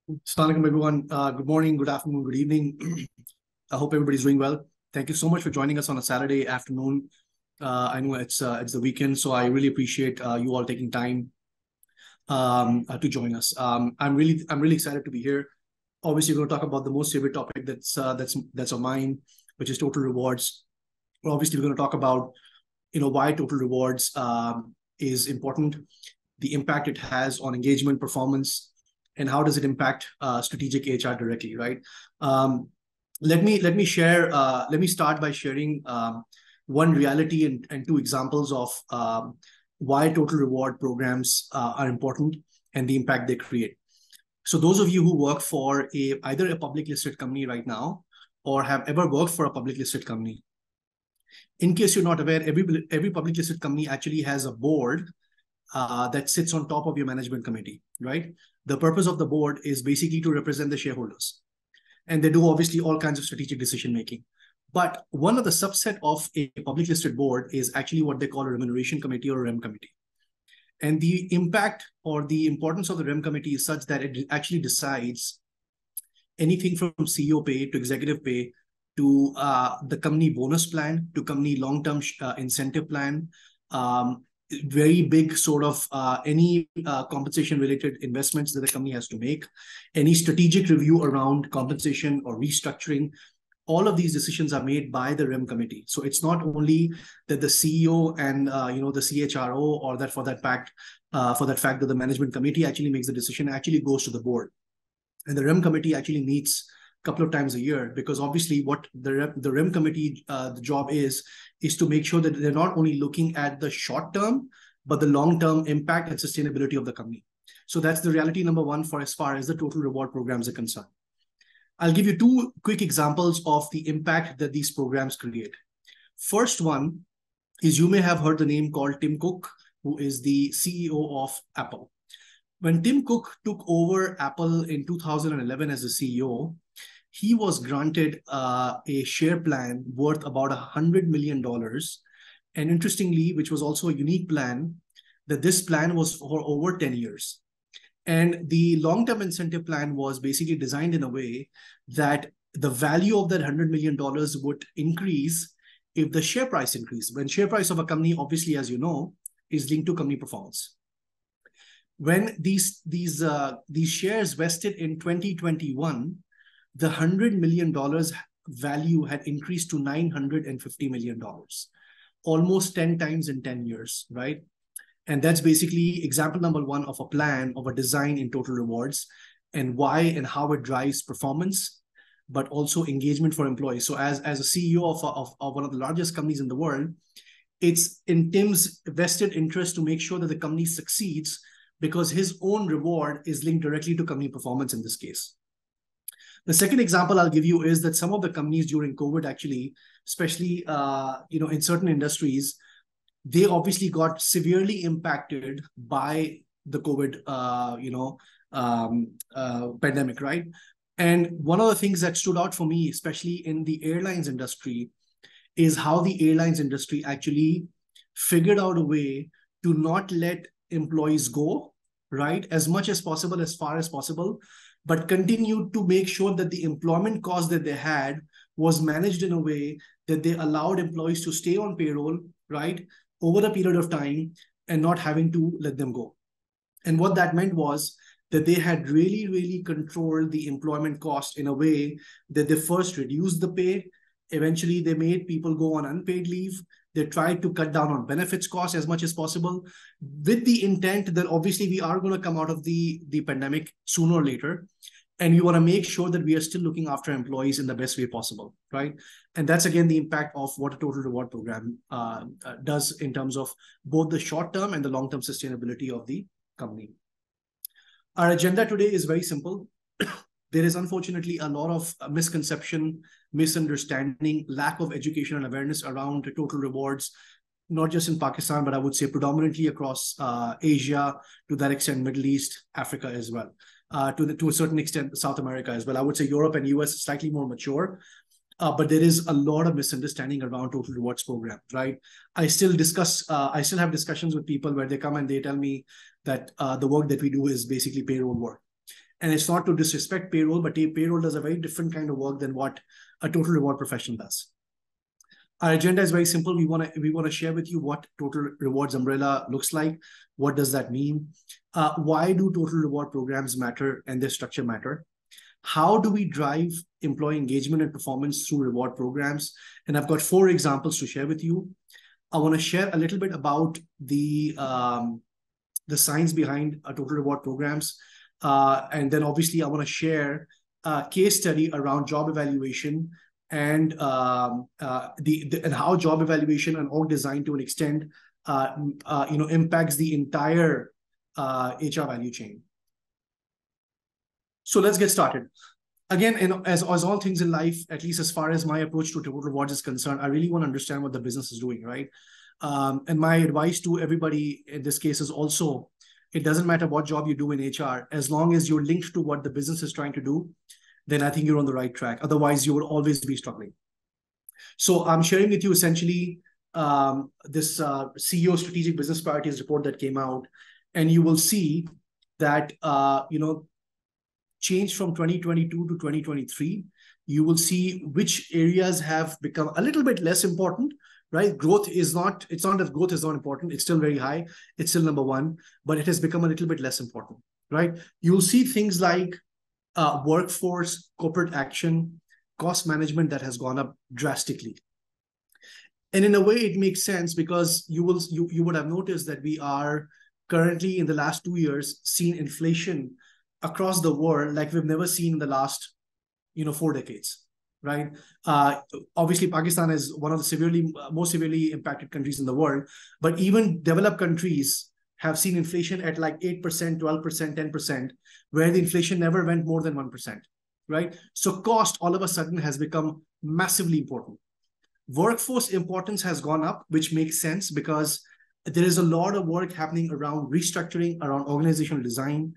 Assalamualaikum everyone. Good morning, good afternoon, good evening. I hope everybody's doing well. Thank you so much for joining us on a Saturday afternoon. I know it's the weekend, so I really appreciate you all taking time to join us. I'm really excited to be here. Obviously, we're going to talk about the most favorite topic that's of mine, which is total rewards. Obviously, we're going to talk about why total rewards is important, the impact it has on engagement, performance, and how does it impact strategic HR directly, right? Let me share. Let me start by sharing one reality and two examples of why total reward programs are important and the impact they create. So those of you who work for either a public listed company right now or have ever worked for a public listed company, in case you're not aware, every public listed company actually has a board that sits on top of your management committee, right? The purpose of the board is basically to represent the shareholders. And they do obviously all kinds of strategic decision making. But one of the subset of a public listed board is actually what they call a remuneration committee or a REM committee. And the impact or the importance of the REM committee is such that it actually decides anything from CEO pay to executive pay to the company bonus plan to company long-term incentive plan, very big sort of any compensation related investments that the company has to make, any strategic review around compensation or restructuring. All of these decisions are made by the REM committee. So it's not only that the CEO and the CHRO or that for that fact that the management committee actually makes the decision, actually goes to the board. And the REM committee actually meets a couple of times a year, because obviously what the REM committee, the job is to make sure that they're not only looking at the short term, but the long-term impact and sustainability of the company. So that's the reality number one for as far as the total reward programs are concerned. I'll give you two quick examples of the impact that these programs create. First one is, you may have heard the name called Tim Cook, who is the CEO of Apple. When Tim Cook took over Apple in 2011 as the CEO, he was granted a share plan worth about $100 million. And interestingly, which was also a unique plan, that this plan was for over 10 years. And the long-term incentive plan was basically designed in a way that the value of that $100 million would increase if the share price increased. When share price of a company, obviously, as you know, is linked to company performance. When these shares vested in 2021, the $100 million value had increased to $950 million, almost 10 times in 10 years, right? And that's basically example number one of a plan, of a design in total rewards, and why and how it drives performance, but also engagement for employees. So as a CEO of one of the largest companies in the world, it's in Tim's vested interest to make sure that the company succeeds, because his own reward is linked directly to company performance in this case. The second example I'll give you is that some of the companies during COVID actually, especially in certain industries, they obviously got severely impacted by the COVID pandemic, right? And one of the things that stood out for me, especially in the airlines industry, is how the airlines industry actually figured out a way to not let employees go, right, as much as possible, as far as possible, but continued to make sure that the employment cost that they had was managed in a way that they allowed employees to stay on payroll, right, over a period of time, and not having to let them go. And what that meant was that they had really, really controlled the employment cost in a way that they first reduced the pay. Eventually, they made people go on unpaid leave. They tried to cut down on benefits costs as much as possible, with the intent that obviously we are going to come out of the pandemic sooner or later. And we want to make sure that we are still looking after employees in the best way possible, right? And that's, again, the impact of what a total reward program does in terms of both the short-term and the long-term sustainability of the company. Our agenda today is very simple. There is unfortunately a lot of misconception, misunderstanding, lack of education and awareness around total rewards, not just in Pakistan, but I would say predominantly across Asia, to that extent, Middle East, Africa as well, to a certain extent, South America as well. I would say Europe and US is slightly more mature, but there is a lot of misunderstanding around total rewards program, right? I still have discussions with people where they come and they tell me that the work that we do is basically payroll work. And it's not to disrespect payroll, but payroll does a very different kind of work than what a total reward professional does. Our agenda is very simple. We want to share with you what total rewards umbrella looks like. What does that mean? Why do total reward programs matter and their structure matter? How do we drive employee engagement and performance through reward programs? And I've got 4 examples to share with you. I want to share a little bit about the science behind total reward programs. And then obviously I want to share a case study around job evaluation and and how job evaluation and org design to an extent impacts the entire HR value chain. So let's get started. Again, as all things in life, at least as far as my approach to total rewards is concerned, I really want to understand what the business is doing, right? And my advice to everybody in this case is also, it doesn't matter what job you do in HR, as long as you're linked to what the business is trying to do, then I think you're on the right track. Otherwise, you will always be struggling. So I'm sharing with you essentially this CEO Strategic Business Priorities report that came out, and you will see that change from 2022 to 2023. You will see which areas have become a little bit less important, right? It's not that growth is not important. It's still very high. It's still number 1, but it has become a little bit less important, right? You'll see things like workforce, corporate action, cost management that has gone up drastically. And in a way, it makes sense because you would have noticed that we are currently in the last 2 years seeing inflation across the world like we've never seen in the last 4 decades, right? Obviously, Pakistan is one of the most severely impacted countries in the world, but even developed countries have seen inflation at like 8%, 12%, 10%, where the inflation never went more than 1%, right? So cost all of a sudden has become massively important. Workforce importance has gone up, which makes sense because there is a lot of work happening around restructuring, around organizational design.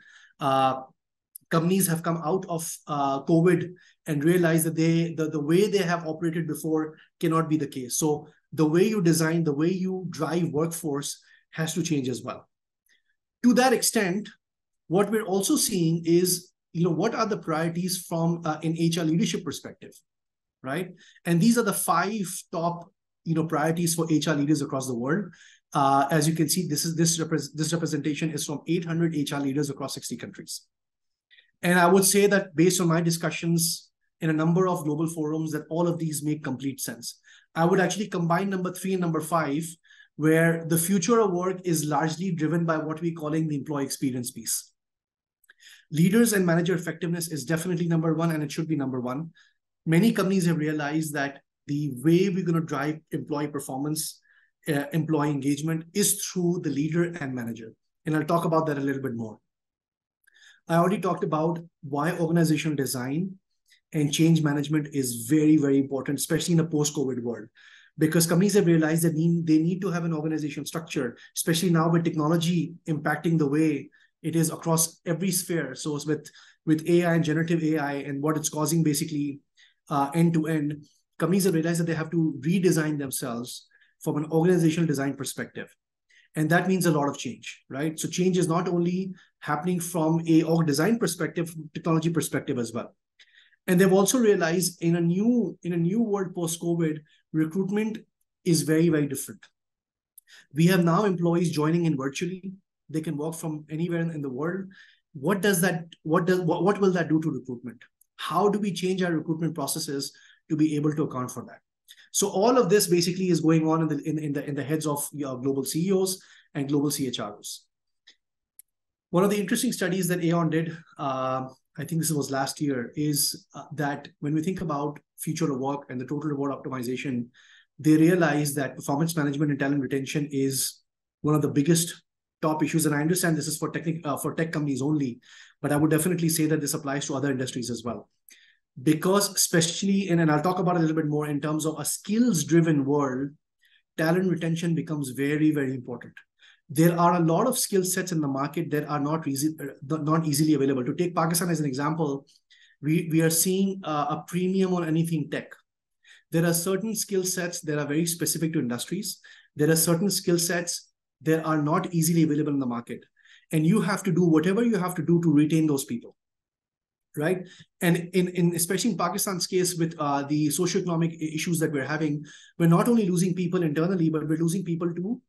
Companies have come out of COVID and realized that the way they have operated before cannot be the case. So the way you design, the way you drive workforce has to change as well. To that extent, what we're also seeing is, what are the priorities from an HR leadership perspective, right? And these are the 5 top, priorities for HR leaders across the world. As you can see, this representation is from 800 HR leaders across 60 countries. And I would say that based on my discussions in a number of global forums, that all of these make complete sense. I would actually combine number 3 and number 5, where the future of work is largely driven by what we're calling the employee experience piece. Leaders and manager effectiveness is definitely number 1, and it should be number 1. Many companies have realized that the way we're going to drive employee performance, employee engagement is through the leader and manager. And I'll talk about that a little bit more. I already talked about why organizational design and change management is very, very important, especially in a post-COVID world, because companies have realized that they need to have an organizational structure, especially now with technology impacting the way it is across every sphere. So with AI and generative AI and what it's causing basically end-to-end, companies have realized that they have to redesign themselves from an organizational design perspective. And that means a lot of change, right? So change is not only happening from a org design perspective, technology perspective as well. And they've also realized in a new world post-COVID, recruitment is very, very different. We have now employees joining in virtually. They can work from anywhere in the world. What will that do to recruitment? How do we change our recruitment processes to be able to account for that? So all of this basically is going on in the heads of global CEOs and global CHROs. One of the interesting studies that Aon did, I think this was last year, is that when we think about future of work and the total reward optimization, they realized that performance management and talent retention is one of the biggest top issues. And I understand this is for tech companies only, but I would definitely say that this applies to other industries as well. Because especially, and I'll talk about it a little bit more in terms of a skills-driven world, talent retention becomes very, very important. There are a lot of skill sets in the market that are not easily available. To take Pakistan as an example, we are seeing a premium on anything tech. There are certain skill sets that are very specific to industries. There are certain skill sets that are not easily available in the market. And you have to do whatever you have to do to retain those people. right? And in especially in Pakistan's case, with the socioeconomic issues that we're having, we're not only losing people internally, but we're losing people to,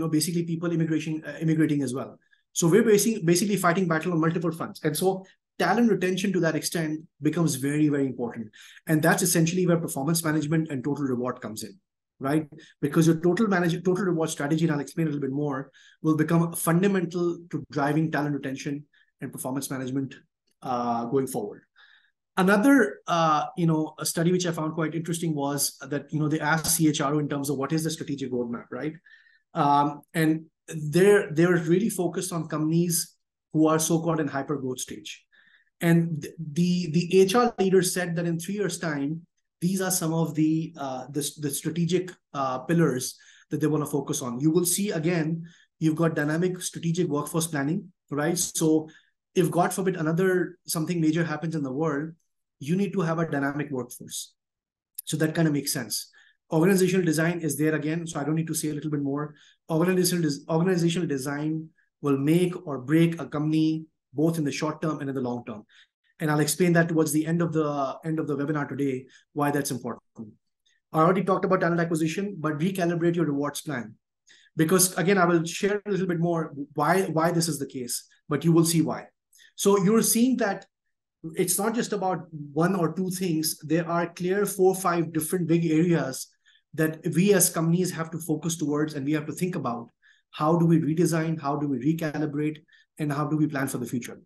basically people immigrating as well. So we're basically fighting battle on multiple fronts. And so talent retention to that extent becomes very, very important. And that's essentially where performance management and total reward comes in, right? Because your total reward strategy, and I'll explain a little bit more, will become fundamental to driving talent retention and performance management going forward. Another, a study which I found quite interesting was that, they asked CHRO in terms of what is the strategic roadmap, right? And they're really focused on companies who are so-called in hyper growth stage. And the HR leader said that in 3 years' time, these are some of the strategic pillars that they want to focus on. You will see, again, you've got dynamic strategic workforce planning, right? So if God forbid something major happens in the world, you need to have a dynamic workforce. So that kind of makes sense. Organizational design is there again, so I don't need to say a little bit more. Organizational design will make or break a company both in the short term and in the long term. And I'll explain that towards the end of the webinar today, why that's important. I already talked about talent acquisition, but recalibrate your rewards plan. Because again, I will share a little bit more why this is the case, but you will see why. So you're seeing that it's not just about one or two things. There are clear 4 or 5 different big areas that we as companies have to focus towards, and we have to think about how do we redesign, how do we recalibrate, and how do we plan for the future.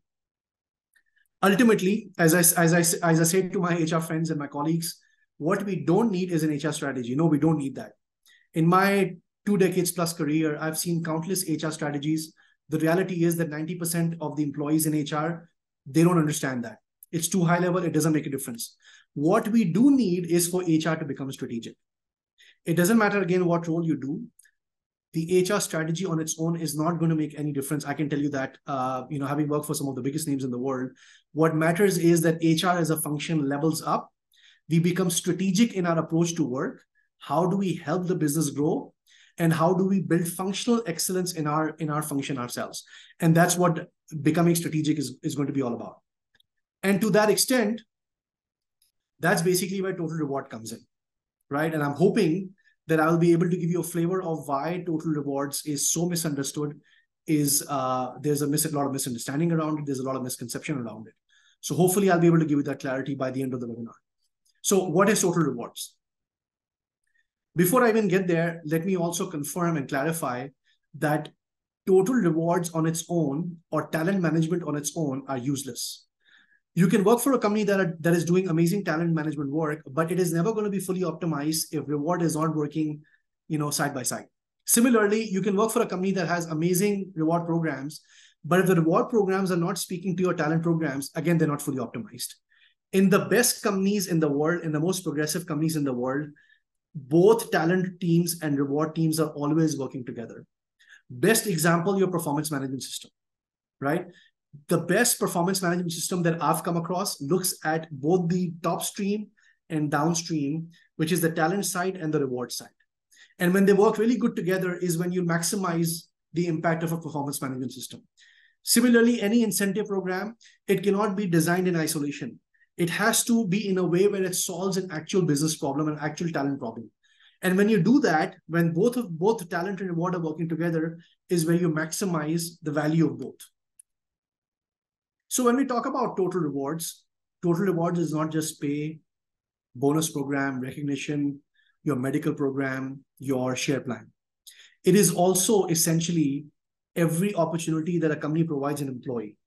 Ultimately, as I said to my HR friends and my colleagues, what we don't need is an HR strategy. No, we don't need that. In my 2 decades plus career, I've seen countless HR strategies. The reality is that 90% of the employees in HR, they don't understand that. It's too high level. It doesn't make a difference. What we do need is for HR to become strategic. It doesn't matter, again, what role you do. The HR strategy on its own is not going to make any difference. I can tell you that, having worked for some of the biggest names in the world, what matters is that HR as a function levels up. We become strategic in our approach to work. How do we help the business grow? And how do we build functional excellence in our function ourselves? And that's what becoming strategic is going to be all about. And to that extent, that's basically where total reward comes in, right? And I'm hoping that I'll be able to give you a flavor of why total rewards is so misunderstood. There's a lot of misunderstanding around it. There's a lot of misconception around it. So hopefully I'll be able to give you that clarity by the end of the webinar. So what is total rewards? Before I even get there, let me also confirm and clarify that total rewards on its own or talent management on its own are useless. You can work for a company that is doing amazing talent management work, but it is never going to be fully optimized if reward is not working, side by side. Similarly, you can work for a company that has amazing reward programs, but if the reward programs are not speaking to your talent programs, again, they're not fully optimized. In the best companies in the world, in the most progressive companies in the world, both talent teams and reward teams are always working together. Best example, your performance management system, right? The best performance management system that I've come across looks at both the top stream and downstream, which is the talent side and the reward side. And when they work really good together is when you maximize the impact of a performance management system. Similarly, any incentive program, it cannot be designed in isolation. It has to be in a way where it solves an actual business problem, an actual talent problem. And when you do that, when both talent and reward are working together, is where you maximize the value of both. So when we talk about total rewards is not just pay, bonus program, recognition, your medical program, your share plan. It is also essentially every opportunity that a company provides an employee,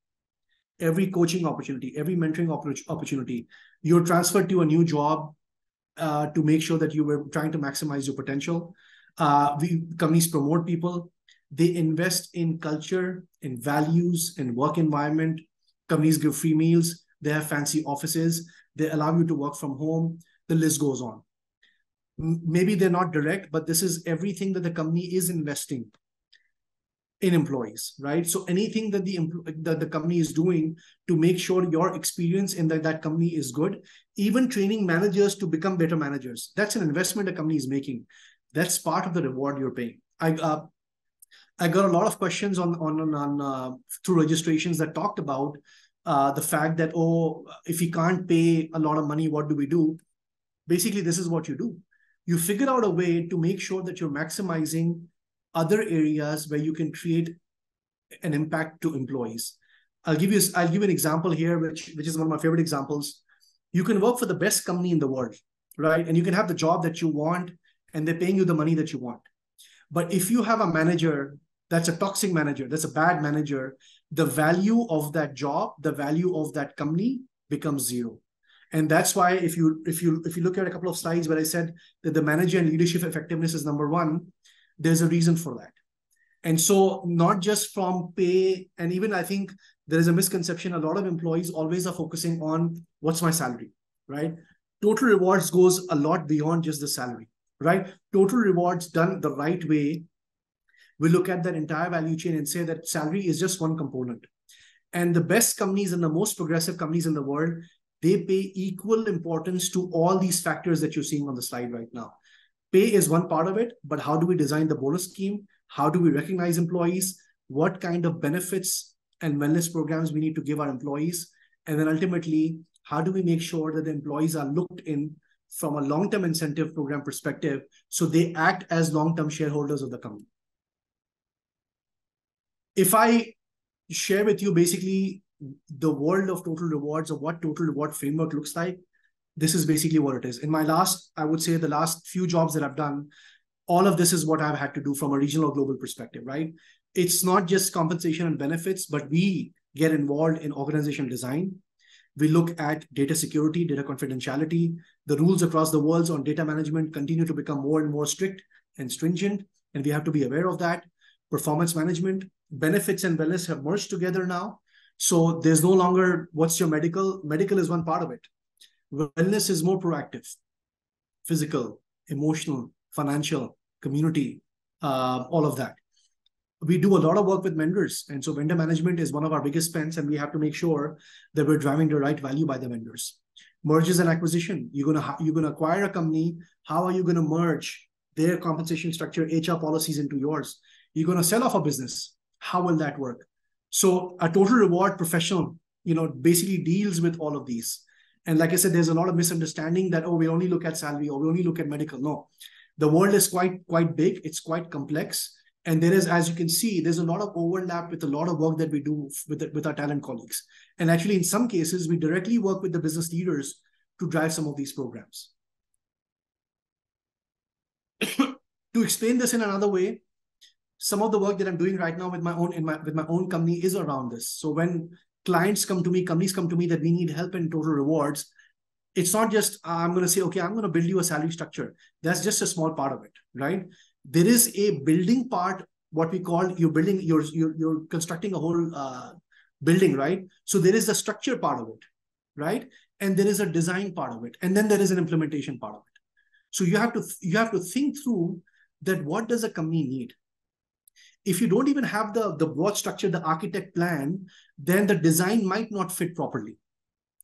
every coaching opportunity, every mentoring opportunity. You're transferred to a new job to make sure that you were trying to maximize your potential. Companies promote people. They invest in culture, in values, in work environment. Companies give free meals. They have fancy offices. They allow you to work from home. The list goes on. Maybe they're not direct, but this is everything that the company is investing in employees, right? So anything that the company is doing to make sure your experience in that company is good, even training managers to become better managers, that's an investment a company is making. That's part of the reward you're paying. I got a lot of questions on through registrations that talked about the fact that, oh, if we can't pay a lot of money, what do we do? Basically, this is what you do. You figure out a way to make sure that you're maximizing other areas where you can create an impact to employees. I'll give you an example here, which is one of my favorite examples. You can work for the best company in the world, right? And you can have the job that you want, and they're paying you the money that you want. But if you have a manager that's a toxic manager, that's a bad manager, the value of that job, the value of that company becomes zero. And that's why if you look at a couple of slides where I said that the manager and leadership effectiveness is number one, there's a reason for that. And so not just from pay, and even I think there is a misconception. A lot of employees always are focusing on what's my salary, right? Total rewards goes a lot beyond just the salary, right? Total rewards done the right way, we look at that entire value chain and say that salary is just one component. And the best companies and the most progressive companies in the world, they pay equal importance to all these factors that you're seeing on the slide right now. Pay is one part of it, but how do we design the bonus scheme? How do we recognize employees? What kind of benefits and wellness programs we need to give our employees? And then ultimately, how do we make sure that the employees are looked in from a long-term incentive program perspective so they act as long-term shareholders of the company? If I share with you basically the world of total rewards or what total reward framework looks like, this is basically what it is. In my last, I would say the last few jobs that I've done, all of this is what I've had to do from a regional or global perspective, right? It's not just compensation and benefits, but we get involved in organizational design. We look at data security, data confidentiality. The rules across the world on data management continue to become more and more strict and stringent, and we have to be aware of that. Performance management, benefits and wellness have merged together now. So there's no longer what's your medical. Medical is one part of it. Wellness is more proactive, physical, emotional, financial, community, all of that. We do a lot of work with vendors. And so vendor management is one of our biggest spends, and we have to make sure that we're driving the right value by the vendors. Mergers and acquisition. You're gonna acquire a company. How are you going to merge their compensation structure, HR policies into yours? You're going to sell off a business. How will that work? So a total reward professional, basically deals with all of these. And like I said, there's a lot of misunderstanding that, oh, we only look at salary or we only look at medical. No, the world is quite big. It's quite complex. And there is, as you can see, there's a lot of overlap with a lot of work that we do with our talent colleagues. And actually, in some cases, we directly work with the business leaders to drive some of these programs. To explain this in another way, some of the work that I'm doing right now with my own company is around this. So when clients come to me, companies come to me that we need help in total rewards, it's not just I'm going to say, okay, I'm going to build you a salary structure. That's just a small part of it, right? There is a building part, what we call you're constructing a whole building, right? So there is the structure part of it, right? And there is a design part of it, and then there is an implementation part of it. So you have to think through that. What does a company need? If you don't even have the broad structure, the architect plan, then the design might not fit properly,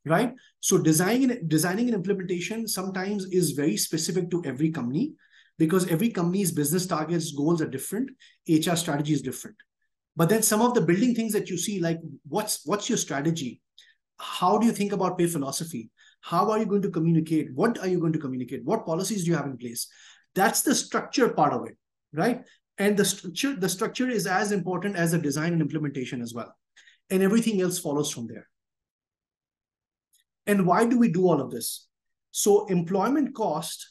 right? So designing and implementation sometimes is very specific to every company, because every company's business targets, goals are different, HR strategy is different. But then some of the building things that you see, like what's your strategy? How do you think about pay philosophy? How are you going to communicate? What are you going to communicate? What policies do you have in place? That's the structure part of it, right? And the structure is as important as the design and implementation as well. And everything else follows from there. And why do we do all of this? So employment cost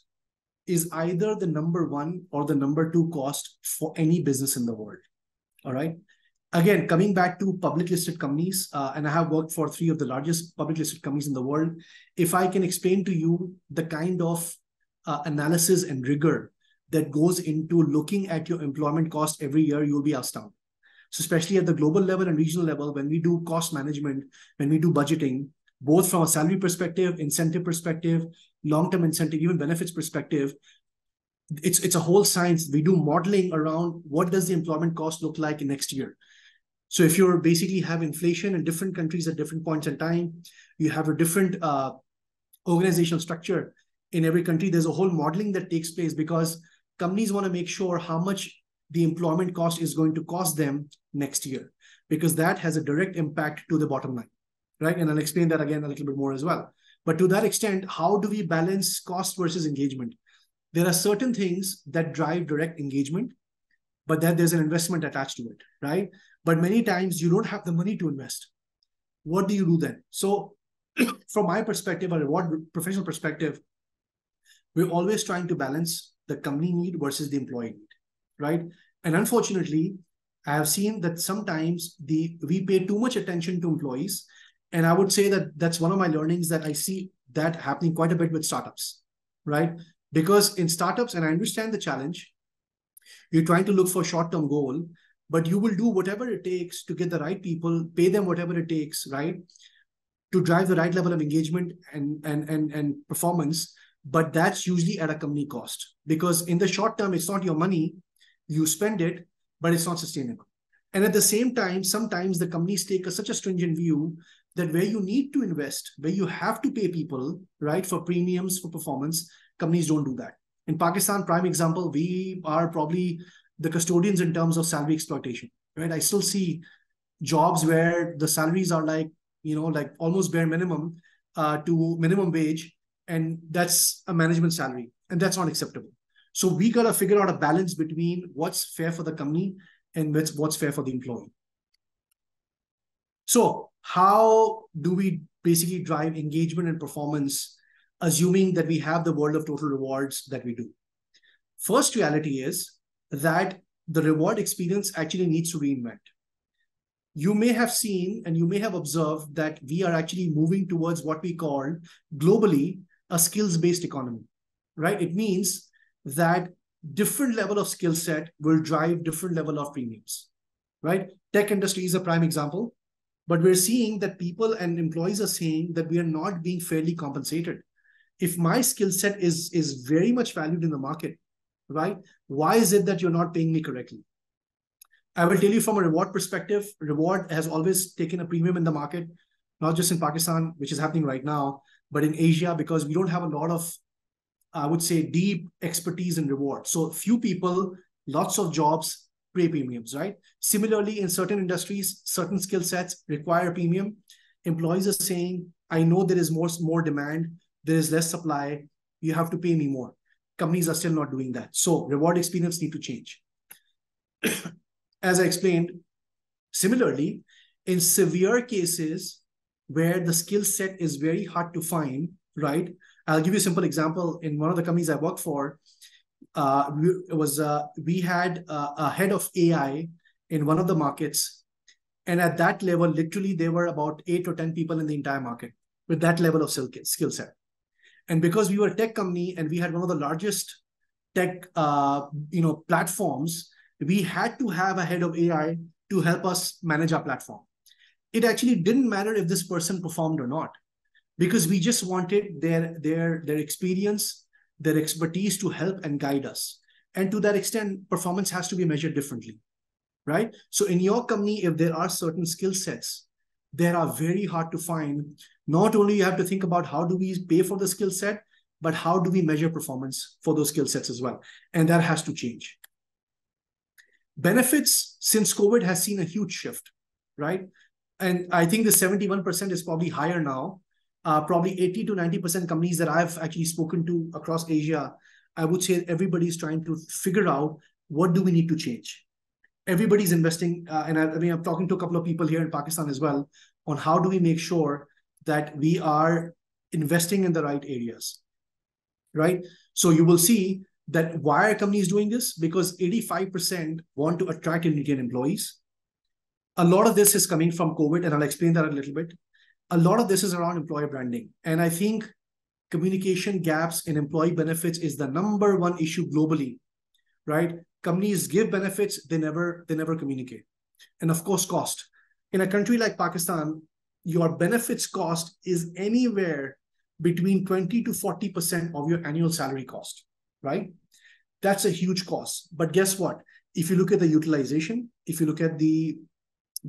is either the number one or the number two cost for any business in the world. All right. Again, coming back to public listed companies, and I have worked for 3 of the largest public listed companies in the world. If I can explain to you the kind of analysis and rigor that goes into looking at your employment cost every year, you'll be astounded. So especially at the global level and regional level, when we do cost management, when we do budgeting, both from a salary perspective, incentive perspective, long-term incentive, even benefits perspective, it's a whole science. We do modeling around what does the employment cost look like in next year. So if you're basically have inflation in different countries at different points in time, you have a different organizational structure in every country. There's a whole modeling that takes place because companies want to make sure how much the employment cost is going to cost them next year, because that has a direct impact to the bottom line, right? And I'll explain that again a little bit more as well. But to that extent, how do we balance cost versus engagement? There are certain things that drive direct engagement, but then there's an investment attached to it, right? But many times you don't have the money to invest. What do you do then? So from my perspective, a reward professional perspective, we're always trying to balance the company need versus the employee need, right? And unfortunately, I have seen that sometimes we pay too much attention to employees. And I would say that that's one of my learnings, that I see that happening quite a bit with startups, right? Because in startups, and I understand the challenge, you're trying to look for short-term goal, but you will do whatever it takes to get the right people, pay them whatever it takes, right? To drive the right level of engagement and performance. But that's usually at a company cost, because in the short term, it's not your money, you spend it, but it's not sustainable. And at the same time, sometimes the companies take such a stringent view that where you need to invest, where you have to pay people, right, for premiums, for performance, companies don't do that. In Pakistan, prime example, we are probably the custodians in terms of salary exploitation, right? I still see jobs where the salaries are like, like almost bare minimum to minimum wage, and that's a management salary, and that's not acceptable. So we got to figure out a balance between what's fair for the company and what's fair for the employee. So how do we basically drive engagement and performance, assuming that we have the world of total rewards that we do? First reality is that the reward experience actually needs to reinvent. You may have seen and you may have observed that we are actually moving towards what we call globally a skills-based economy, right? It means that different level of skill set will drive different level of premiums, right? Tech industry is a prime example, but we're seeing that people and employees are saying that we are not being fairly compensated. If my skill set is very much valued in the market, right? Why is it that you're not paying me correctly? I will tell you from a reward perspective, reward has always taken a premium in the market, not just in Pakistan, which is happening right now, but in Asia, because we don't have a lot of, I would say, deep expertise in reward. So few people, lots of jobs, pay premiums, right? Similarly, in certain industries, certain skill sets require premium. Employees are saying, I know there is more demand, there is less supply, you have to pay me more. Companies are still not doing that. So reward experience need to change. As I explained, similarly, in severe cases where the skill set is very hard to find, right? I'll give you a simple example. In one of the companies I worked for, we had a head of AI in one of the markets. And at that level, literally, there were about 8 or 10 people in the entire market with that level of skill set. And because we were a tech company and we had one of the largest tech platforms, we had to have a head of AI to help us manage our platform. It actually didn't matter if this person performed or not, because we just wanted their experience, their expertise to help and guide us. And to that extent, performance has to be measured differently, right? So in your company, if there are certain skill sets that are very hard to find, not only you have to think about how do we pay for the skill set, but how do we measure performance for those skill sets as well? And that has to change. Benefits since COVID has seen a huge shift, right? And I think the 71% is probably higher now. Probably 80 to 90% companies that I've actually spoken to across Asia, I would say everybody's trying to figure out what do we need to change. Everybody's investing, and I'm talking to a couple of people here in Pakistan as well, on how do we make sure that we are investing in the right areas, right? So you will see that why are companies doing this? Because 85% want to attract and retain employees. A lot of this is coming from COVID, and I'll explain that a little bit. A lot of this is around employer branding. And I think communication gaps in employee benefits is the #1 issue globally, right? Companies give benefits, they never communicate. And of course, cost. In a country like Pakistan, your benefits cost is anywhere between 20 to 40% of your annual salary cost, right? That's a huge cost. But guess what? If you look at the utilization, if you look at the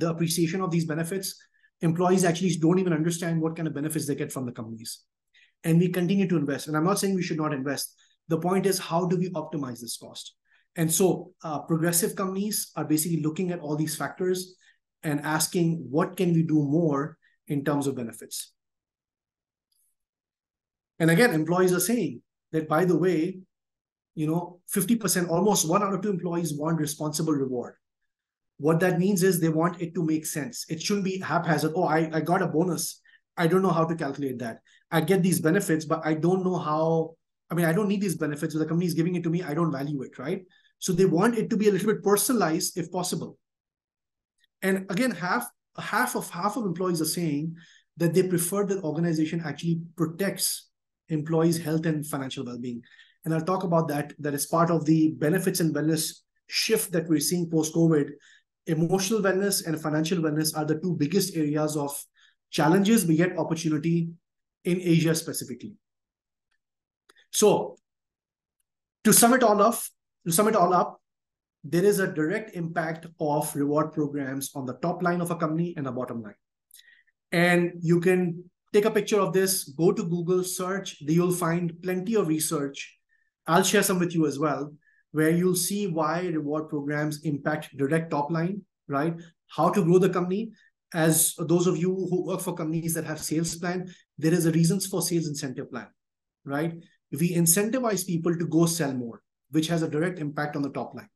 appreciation of these benefits, employees actually don't even understand what kind of benefits they get from the companies. And we continue to invest. And I'm not saying we should not invest. The point is, how do we optimize this cost? And so progressive companies are basically looking at all these factors and asking, what can we do more in terms of benefits. And again, employees are saying that, by the way, 50%, almost 1 out of 2 employees want responsible reward. What that means is they want it to make sense. It shouldn't be haphazard. Oh, I got a bonus. I don't know how to calculate that. I get these benefits, but I don't know how. I don't need these benefits. So the company is giving it to me. I don't value it, right? So they want it to be a little bit personalized if possible. And again, half of employees are saying that they prefer that organization actually protects employees' health and financial well-being. And I'll talk about that. That is part of the benefits and wellness shift that we're seeing post-COVID. Emotional wellness and financial wellness are the two biggest areas of challenges, but yet opportunity in Asia specifically. So to sum it all up, there is a direct impact of reward programs on the top line of a company and the bottom line. And you can take a picture of this, go to Google, search, you'll find plenty of research. I'll share some with you as well, where you'll see why reward programs impact direct top line, right? How to grow the company. As those of you who work for companies that have sales plan, there is a reasons for sales incentive plan, right? We incentivize people to go sell more, which has a direct impact on the top line.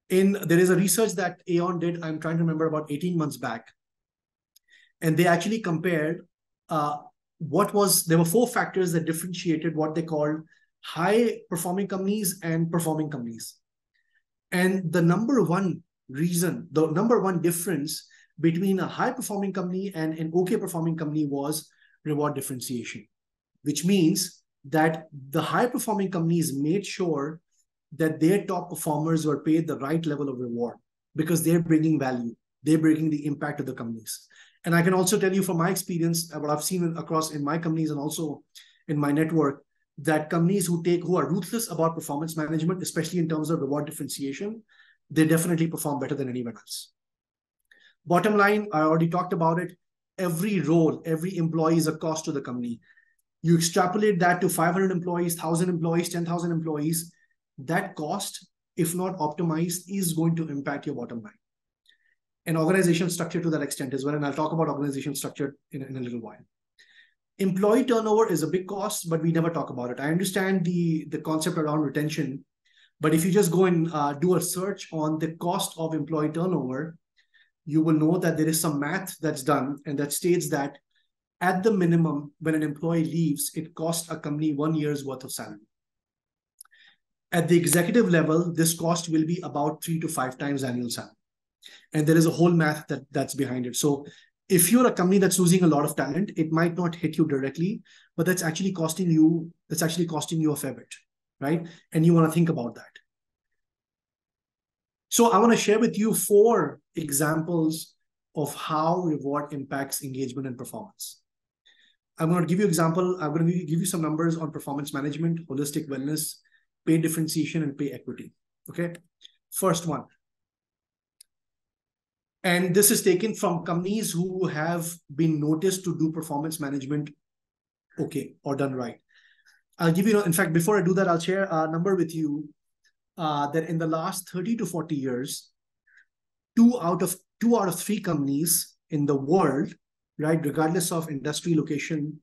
There is a research that Aon did, I'm trying to remember, about 18 months back. And they actually compared there were 4 factors that differentiated what they called high performing companies and performing companies. And the number one difference between a high performing company and an okay performing company was reward differentiation, which means that the high performing companies made sure that their top performers were paid the right level of reward because they're bringing value. They're bringing the impact of the companies. And I can also tell you from my experience, what I've seen across in my companies and also in my network, that companies who are ruthless about performance management, especially in terms of reward differentiation, they definitely perform better than anyone else. Bottom line, I already talked about it. Every role, every employee is a cost to the company. You extrapolate that to 500 employees, 1,000 employees, 10,000 employees, that cost, if not optimized, is going to impact your bottom line. And organization structure to that extent as well. And I'll talk about organization structure in a little while. Employee turnover is a big cost, but we never talk about it. I understand the concept around retention, but if you just go and do a search on the cost of employee turnover, you will know that there is some math that's done and that states that at the minimum, when an employee leaves, it costs a company 1 year's worth of salary. At the executive level, this cost will be about 3 to 5 times annual salary. And there is a whole math that's behind it. So if you're a company that's losing a lot of talent, it might not hit you directly, but that's actually costing you a fair bit, right? And you want to think about that. So I want to share with you 4 examples of how reward impacts engagement and performance. I'm going to give you an example. I'm going to give you some numbers on performance management, holistic wellness, pay differentiation, and pay equity. Okay. First one. And this is taken from companies who have been noticed to do performance management okay or done right. I'll give you, in fact, before I do that, I'll share a number with you that in the last 30 to 40 years, 2 out of 3 companies in the world, right, regardless of industry location,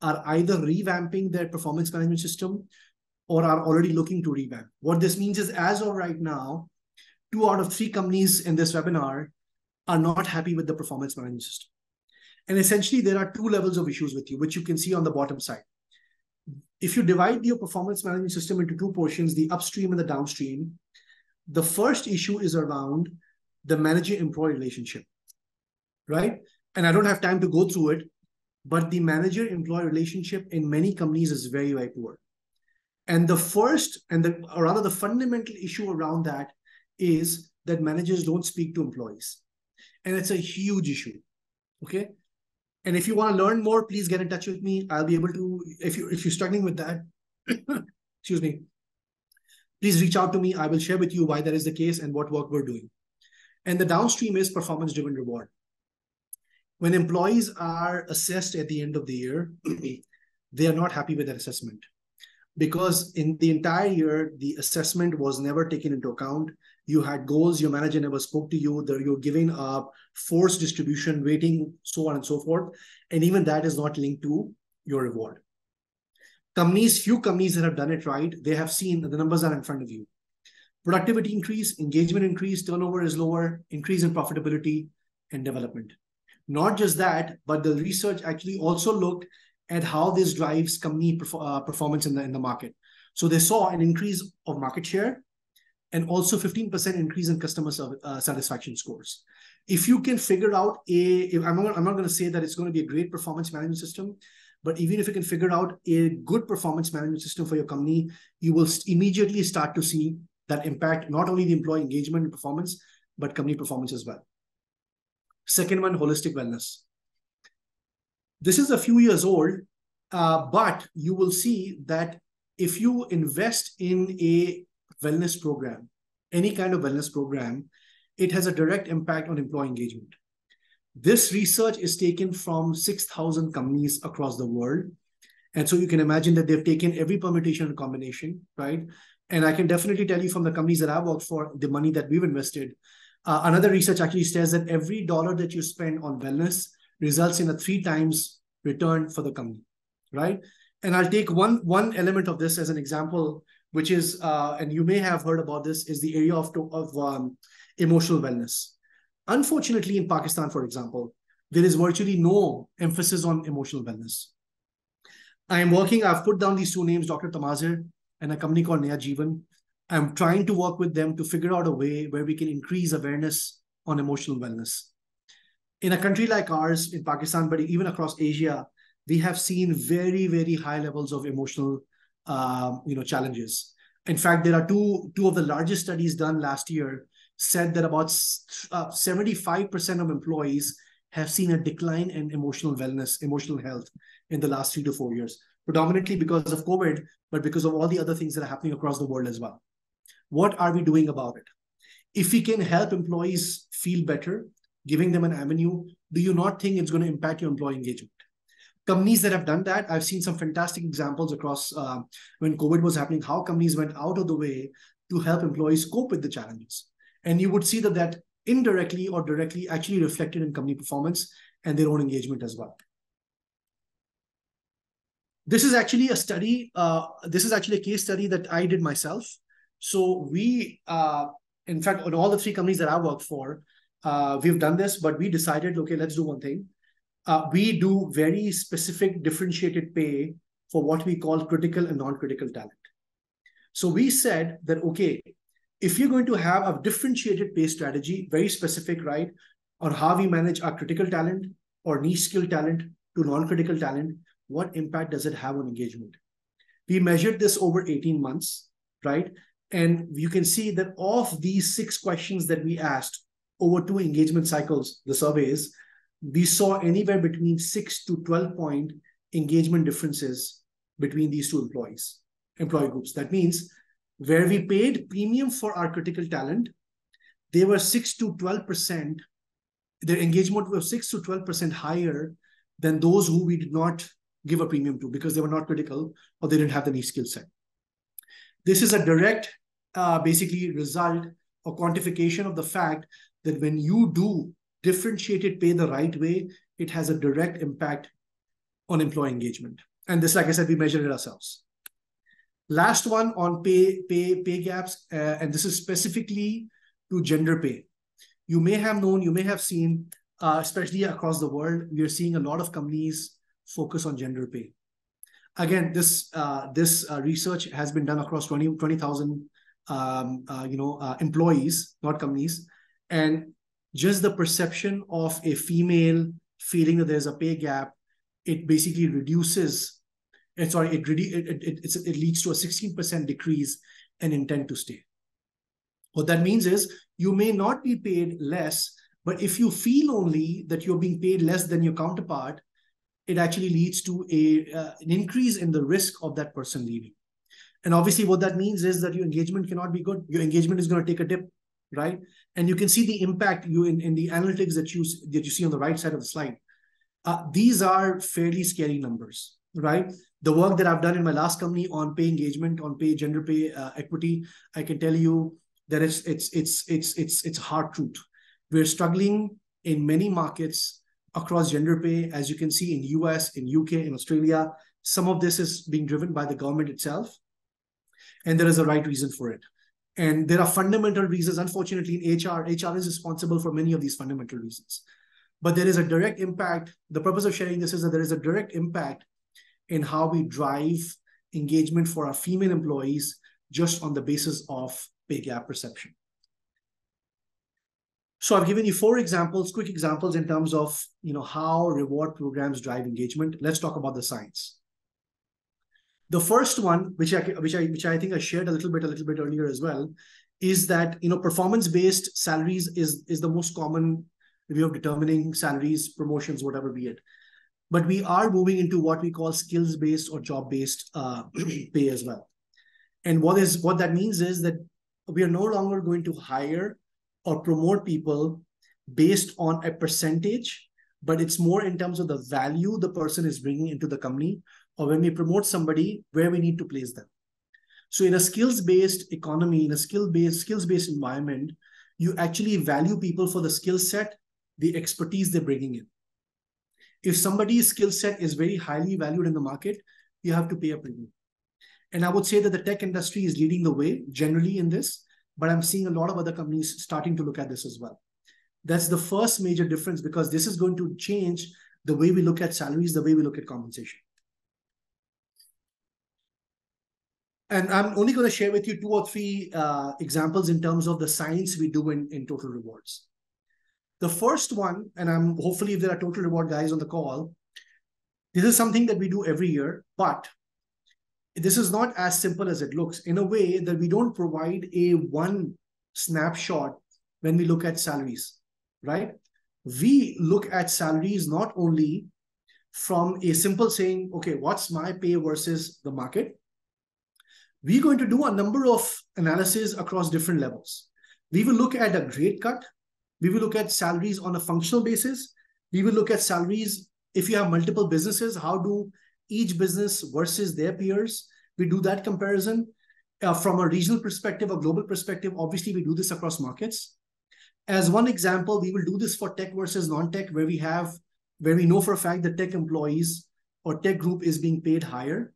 are either revamping their performance management system or are already looking to revamp. What this means is, as of right now, 2 out of 3 companies in this webinar are not happy with the performance management system. And essentially, there are 2 levels of issues with you, which you can see on the bottom side. If you divide your performance management system into 2 portions, the upstream and the downstream, the first issue is around the manager-employee relationship, right? And I don't have time to go through it, but the manager-employee relationship in many companies is very, very poor. And the fundamental issue around that is that managers don't speak to employees. And it's a huge issue, okay? And if you want to learn more, please get in touch with me. I'll be able to, if you're struggling with that, excuse me, please reach out to me. I will share with you why that is the case and what work we're doing. And the downstream is performance-driven reward. When employees are assessed at the end of the year, they are not happy with that assessment. because in the entire year, the assessment was never taken into account. You had goals, your manager never spoke to you, you're giving a forced distribution, rating, so on and so forth. And even that is not linked to your reward. Few companies that have done it right, they have seen the numbers are in front of you. Productivity increase, engagement increase, turnover is lower, increase in profitability and development. Not just that, but the research actually also looked at how this drives company performance in the market. So they saw an increase of market share and also 15% increase in customer satisfaction scores. If you can figure out I'm not going to say that it's going to be a great performance management system, but even if you can figure out a good performance management system for your company, you will immediately start to see that impact not only the employee engagement and performance, but company performance as well. Second one, holistic wellness. This is a few years old, but you will see that if you invest in a wellness program, any kind of wellness program, it has a direct impact on employee engagement. This research is taken from 6,000 companies across the world. And so you can imagine that they've taken every permutation and combination, right? And I can definitely tell you from the companies that I've worked for, the money that we've invested. Another research actually says that every dollar that you spend on wellness results in a 3 times return for the company, right? And I'll take one element of this as an example, which is, and you may have heard about this, is the area of emotional wellness. Unfortunately, in Pakistan, for example, there is virtually no emphasis on emotional wellness. I've put down these 2 names, Dr. Tamazir and a company called Naya Jeevan. I'm trying to work with them to figure out a way where we can increase awareness on emotional wellness. In a country like ours, in Pakistan, but even across Asia, we have seen very, very high levels of emotional challenges. In fact, there are two of the largest studies done last year said that about 75% of employees have seen a decline in emotional wellness, emotional health in the last 3 to 4 years, predominantly because of COVID, but because of all the other things that are happening across the world as well. What are we doing about it? If we can help employees feel better, giving them an avenue, do you not think it's going to impact your employee engagement? Companies that have done that, I've seen some fantastic examples across when COVID was happening, how companies went out of the way to help employees cope with the challenges. And you would see that indirectly or directly actually reflected in company performance and their own engagement as well. This is actually a study. This is actually a case study that I did myself. So we, in fact, on all the 3 companies that I work for, we've done this, but we decided, okay, let's do one thing. We do very specific differentiated pay for what we call critical and non-critical talent. So we said that, okay, if you're going to have a differentiated pay strategy, very specific, right, on how we manage our critical talent or niche skill talent to non-critical talent, what impact does it have on engagement? We measured this over 18 months, right? And you can see that of these 6 questions that we asked over 2 engagement cycles, the surveys, we saw anywhere between 6 to 12 point engagement differences between these 2 employee groups. That means where we paid premium for our critical talent, they were 6 to 12%, their engagement was 6 to 12% higher than those who we did not give a premium to because they were not critical or they didn't have the niche skill set. This is a direct, basically, result or quantification of the fact that when you do differentiated pay the right way, it has a direct impact on employee engagement. And this, like I said, we measured it ourselves. Last one on pay gaps, and this is specifically to gender pay. You may have known, you may have seen, especially across the world, we are seeing a lot of companies focus on gender pay. Again, this research has been done across 20,000 employees, not companies, and just the perception of a female feeling that there's a pay gap, it basically reduces. And sorry, it leads to a 16% decrease in intent to stay. What that means is you may not be paid less, but if you feel only that you're being paid less than your counterpart, it actually leads to an increase in the risk of that person leaving. And obviously what that means is that your engagement cannot be good. Your engagement is going to take a dip, right? And you can see the impact in the analytics that you see on the right side of the slide. These are fairly scary numbers, right? The work that I've done in my last company on pay engagement, on pay, gender pay, equity, I can tell you that it's hard truth. We're struggling in many markets across gender pay, as you can see in US, in UK, in Australia. Some of this is being driven by the government itself, and there is a right reason for it. And there are fundamental reasons. Unfortunately, in HR is responsible for many of these fundamental reasons. But there is a direct impact. The purpose of sharing this is that there is a direct impact in how we drive engagement for our female employees just on the basis of pay gap perception. So I've given you 4 examples, quick examples in terms of how reward programs drive engagement. Let's talk about the science. The first one, which I think I shared a little bit earlier as well, is that performance-based salaries is the most common way of determining salaries, promotions, whatever be it. But we are moving into what we call skills-based or job-based pay as well. And what that means is that we are no longer going to hire or promote people based on a percentage, but it's more in terms of the value the person is bringing into the company, or when we promote somebody, where we need to place them. So in a skills-based economy, in a skills-based environment, you actually value people for the skill set, the expertise they're bringing in. If somebody's skill set is very highly valued in the market, you have to pay a premium. And I would say that the tech industry is leading the way generally in this, but I'm seeing a lot of other companies starting to look at this as well. That's the first major difference, because this is going to change the way we look at salaries, the way we look at compensation. And I'm only going to share with you 2 or 3 examples in terms of the science we do in Total Rewards. The first one, and hopefully if there are Total Reward guys on the call, this is something that we do every year, but this is not as simple as it looks, in a way that we don't provide a one snapshot when we look at salaries, right? We look at salaries not only from a simple saying, okay, what's my pay versus the market? We're going to do a number of analyses across different levels. We will look at a grade cut. We will look at salaries on a functional basis. We will look at salaries if you have multiple businesses, how do each business versus their peers? We do that comparison. From a regional perspective, a global perspective, obviously we do this across markets. As one example, we will do this for tech versus non-tech, where we know for a fact that tech employees or tech group is being paid higher.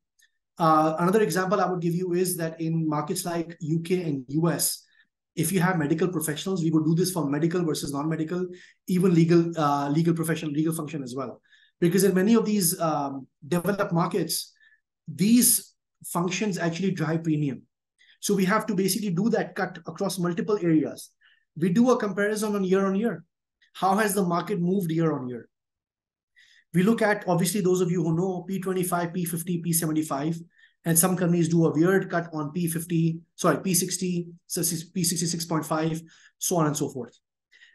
Another example I would give you is that in markets like UK and US, if you have medical professionals, we would do this for medical versus non-medical, even legal profession, legal function as well. Because in many of these developed markets, these functions actually drive premium. So we have to basically do that cut across multiple areas. We do a comparison on year. How has the market moved year on year? We look at, obviously, those of you who know P25, P50, P75, and some companies do a weird cut on P60, so P66.5, so on and so forth.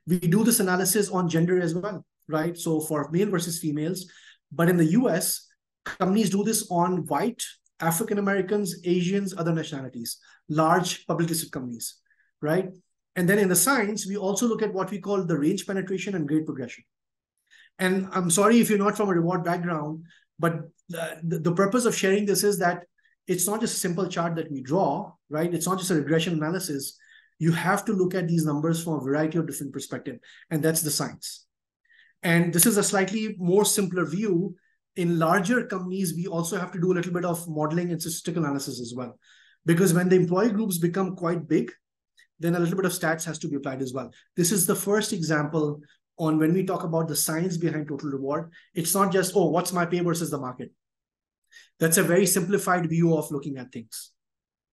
We do this analysis on gender as well, right? So for male versus females, but in the US, companies do this on white, African Americans, Asians, other nationalities, large public listed companies, right? And then in the science, we also look at what we call the range penetration and grade progression. And I'm sorry if you're not from a reward background, but the purpose of sharing this is that it's not just a simple chart that we draw, right? It's not just a regression analysis. You have to look at these numbers from a variety of different perspectives, and that's the science. And this is a slightly more simpler view. In larger companies, we also have to do a little bit of modeling and statistical analysis as well. Because when the employee groups become quite big, then a little bit of stats has to be applied as well. This is the first example on when we talk about the science behind total reward. It's not just, oh, what's my pay versus the market? That's a very simplified view of looking at things,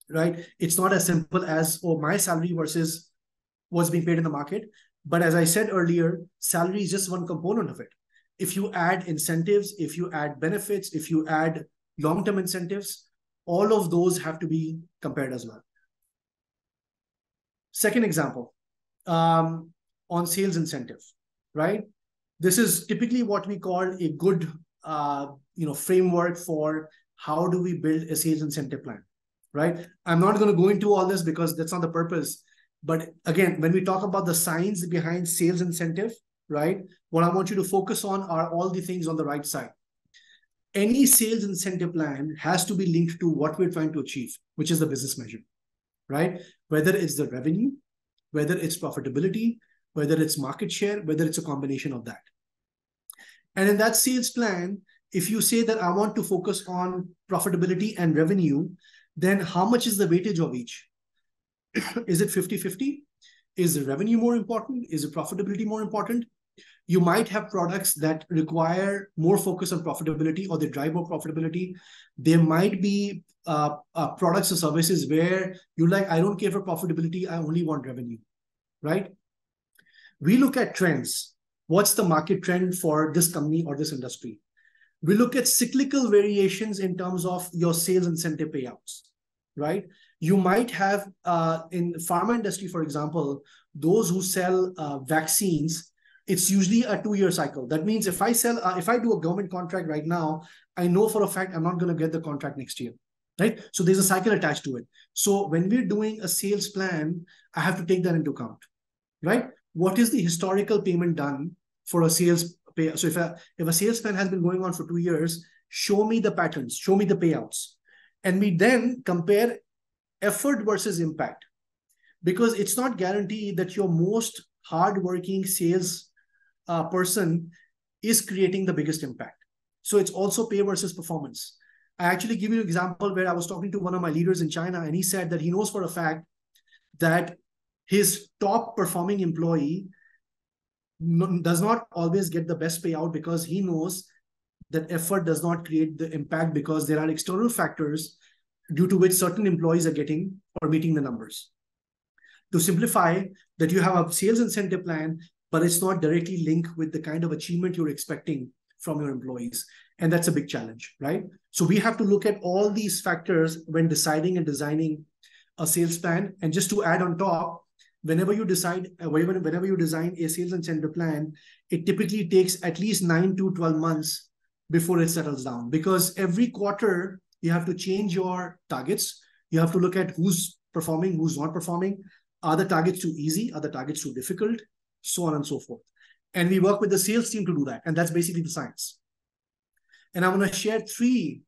right? It's not as simple as, oh, my salary versus what's being paid in the market. But as I said earlier, salary is just one component of it. If you add incentives, if you add benefits, if you add long-term incentives, all of those have to be compared as well. Second example, on sales incentive, right? This is typically what we call a good framework for how do we build a sales incentive plan, right? I'm not going to go into all this because that's not the purpose. But again, when we talk about the science behind sales incentive, right, what I want you to focus on are all the things on the right side. any sales incentive plan has to be linked to what we're trying to achieve, which is the business measure, right? Whether it's the revenue, whether it's profitability, whether it's market share, whether it's a combination of that. And in that sales plan, if you say that I want to focus on profitability and revenue, then how much is the weightage of each? Is it 50-50? Is the revenue more important? Is the profitability more important? You might have products that require more focus on profitability or they drive more profitability. There might be products or services where you're like, I don't care for profitability, I only want revenue, right? We look at trends. What's the market trend for this company or this industry? We look at cyclical variations in terms of your sales incentive payouts, right? You might have in pharma industry, for example, those who sell vaccines, it's usually a 2-year cycle. That means if I do a government contract right now, I know for a fact I'm not going to get the contract next year, right? So there's a cycle attached to it. So when we're doing a sales plan, I have to take that into account, right? What is the historical payment done for a sales pay? So if a sales plan has been going on for 2 years, show me the patterns, show me the payouts. And we then compare effort versus impact, because it's not guaranteed that your most hardworking sales person is creating the biggest impact. So it's also pay versus performance. I actually give you an example where I was talking to one of my leaders in China, and he said that he knows for a fact that his top performing employee does not always get the best payout because he knows that effort does not create the impact, because there are external factors due to which certain employees are getting or meeting the numbers. To simplify, that you have a sales incentive plan, but it's not directly linked with the kind of achievement you're expecting from your employees. And that's a big challenge, right? So we have to look at all these factors when deciding and designing a sales plan. And just to add on top, whenever you design a sales incentive plan, it typically takes at least 9 to 12 months before it settles down, because every quarter you have to change your targets. You have to look at who's performing, who's not performing. Are the targets too easy? Are the targets too difficult? So on and so forth. And we work with the sales team to do that. And that's basically the science. And I'm going to share three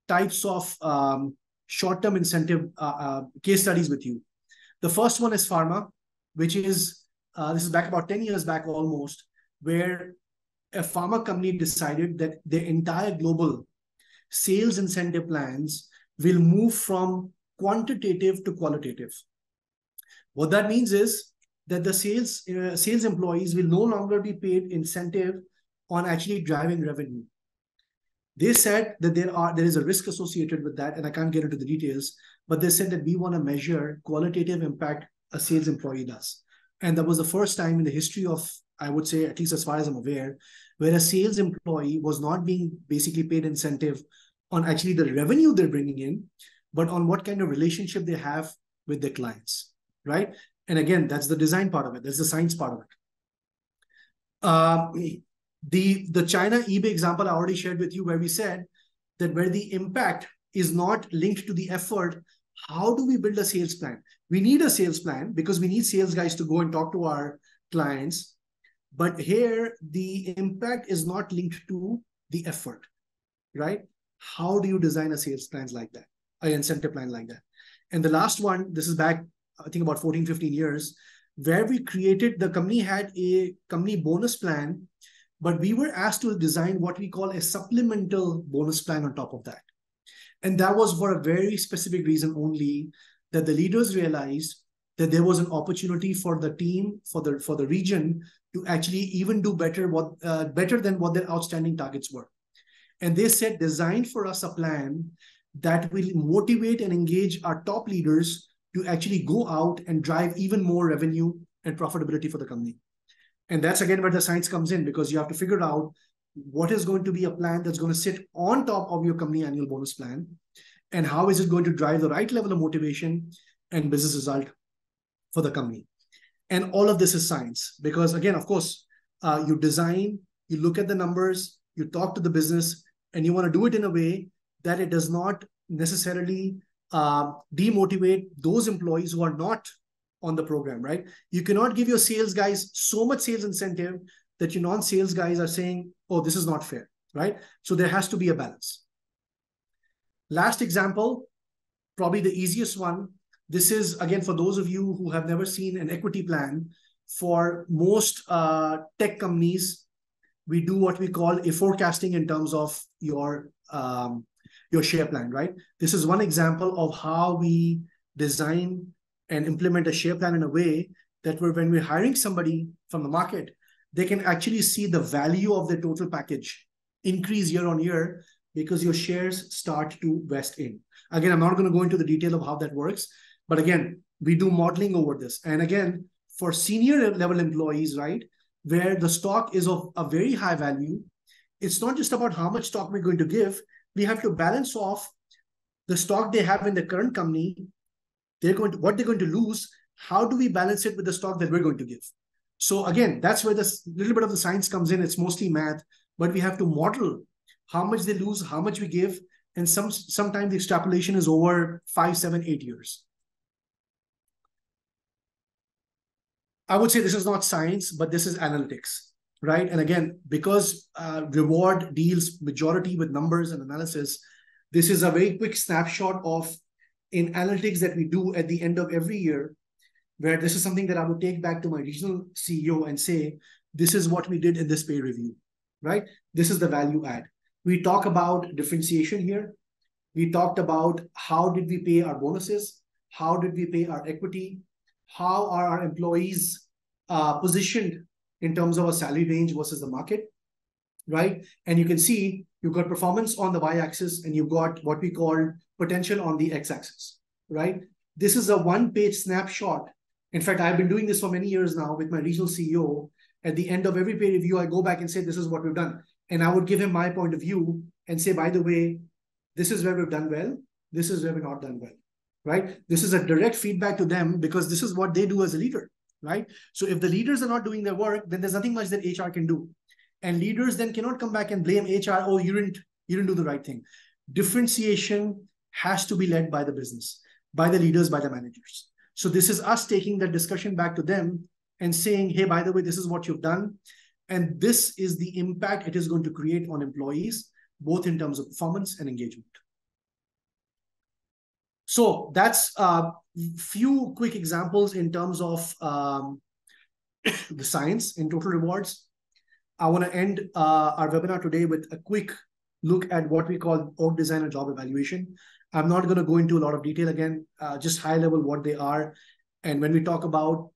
types of short-term incentive case studies with you. The first one is pharma, which is, this is back about 10 years back almost, where a pharma company decided that their entire global sales incentive plans will move from quantitative to qualitative. What that means is that the sales employees will no longer be paid incentive on actually driving revenue. They said that there is a risk associated with that, and I can't get into the details, but they said that we want to measure qualitative impact a sales employee does. And that was the first time in the history of, I would say, at least as far as I'm aware, where a sales employee was not being basically paid incentive on actually the revenue they're bringing in, but on what kind of relationship they have with their clients, right? And again, that's the design part of it. That's the science part of it. The China eBay example I already shared with you, where we said that where the impact is not linked to the effort, how do we build a sales plan? We need a sales plan because we need sales guys to go and talk to our clients. But here, the impact is not linked to the effort, right? How do you design a sales plan like that, an incentive plan like that? And the last one, this is back, I think about 14, 15 years, where we created, the company had a company bonus plan, but we were asked to design what we call a supplemental bonus plan on top of that. And that was for a very specific reason only, that the leaders realized that there was an opportunity for the team, for the region, to actually even do better than what their outstanding targets were. And they said, design for us a plan that will motivate and engage our top leaders to actually go out and drive even more revenue and profitability for the company. And that's again where the science comes in, because you have to figure out what is going to be a plan that's going to sit on top of your company annual bonus plan, and how is it going to drive the right level of motivation and business result for the company. And all of this is science, because again, of course, you design, you look at the numbers, you talk to the business, and you want to do it in a way that it does not necessarily demotivate those employees who are not on the program, right? You cannot give your sales guys so much sales incentive that your non-sales guys are saying, oh, this is not fair, right? So there has to be a balance. Last example, probably the easiest one. This is, again, for those of you who have never seen an equity plan. For most tech companies, we do what we call a forecasting in terms of your share plan, right? This is one example of how we design and implement a share plan in a way that when we're hiring somebody from the market, they can actually see the value of the total package increase year on year because your shares start to vest in. Again, I'm not going to go into the detail of how that works, but again, we do modeling over this. And again, for senior level employees, right, where the stock is of a very high value, it's not just about how much stock we're going to give. We have to balance off the stock they have in the current company, what they're going to lose. How do we balance it with the stock that we're going to give? So again, that's where this little bit of the science comes in. It's mostly math, but we have to model how much they lose, how much we give, and sometimes the extrapolation is over 5, 7, 8 years. I would say this is not science, but this is analytics, right? And again, because reward deals majority with numbers and analysis, this is a very quick snapshot of in analytics that we do at the end of every year, where this is something that I would take back to my regional CEO and say, this is what we did in this pay review, right? This is the value add. We talk about differentiation here. We talked about how did we pay our bonuses? How did we pay our equity? How are our employees positioned in terms of a salary range versus the market, right? And you can see you've got performance on the y-axis and you've got what we call potential on the x-axis, right? This is a one-page snapshot. In fact, I've been doing this for many years now with my regional CEO. At the end of every pay review, I go back and say, this is what we've done. And I would give him my point of view and say, by the way, this is where we've done well. This is where we've not done well, right? This is a direct feedback to them because this is what they do as a leader, right? So if the leaders are not doing their work, then there's nothing much that HR can do. And leaders then cannot come back and blame HR, oh, you didn't do the right thing. Differentiation has to be led by the business, by the leaders, by the managers. So this is us taking that discussion back to them and saying, hey, by the way, this is what you've done. And this is the impact it is going to create on employees, both in terms of performance and engagement. So that's a few quick examples in terms of the science in total rewards. I want to end our webinar today with a quick look at what we call org design and job evaluation. I'm not going to go into a lot of detail again, just high level what they are. And when we talk about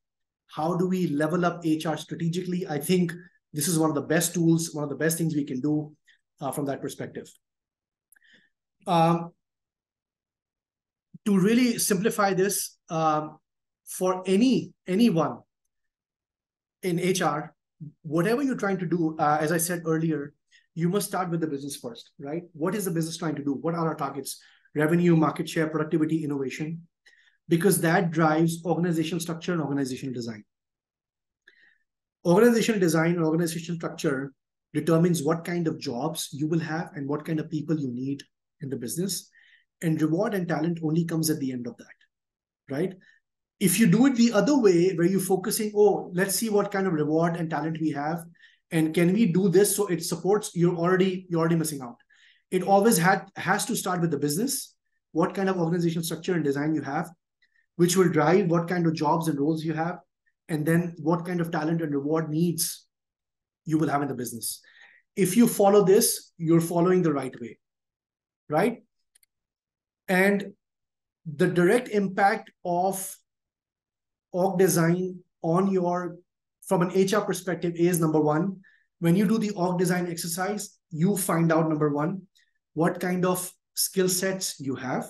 how do we level up HR strategically, I think this is one of the best tools, one of the best things we can do from that perspective. To really simplify this, for anyone in HR, whatever you're trying to do, as I said earlier, you must start with the business first, right? What is the business trying to do? What are our targets? Revenue, market share, productivity, innovation, because that drives organizational structure and organizational design. Organizational design and organizational structure determines what kind of jobs you will have and what kind of people you need in the business. And reward and talent only comes at the end of that, right? If you do it the other way, where you're focusing, oh, let's see what kind of reward and talent we have, and can we do this so it supports, you're already missing out. It always has to start with the business, what kind of organizational structure and design you have, which will drive what kind of jobs and roles you have, and then what kind of talent and reward needs you will have in the business. If you follow this, you're following the right way, right? And the direct impact of org design on from an HR perspective is, number one, when you do the org design exercise, you find out, number one, what kind of skill sets you have,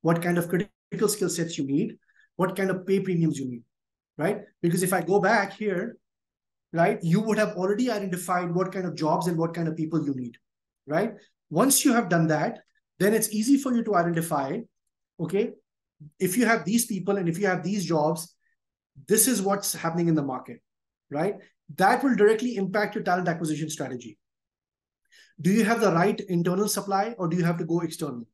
what kind of critical skill sets you need, what kind of pay premiums you need, right? Because if I go back here, right, you would have already identified what kind of jobs and what kind of people you need, right? Once you have done that, then it's easy for you to identify, okay, if you have these people and if you have these jobs, this is what's happening in the market, right? That will directly impact your talent acquisition strategy. Do you have the right internal supply or do you have to go external,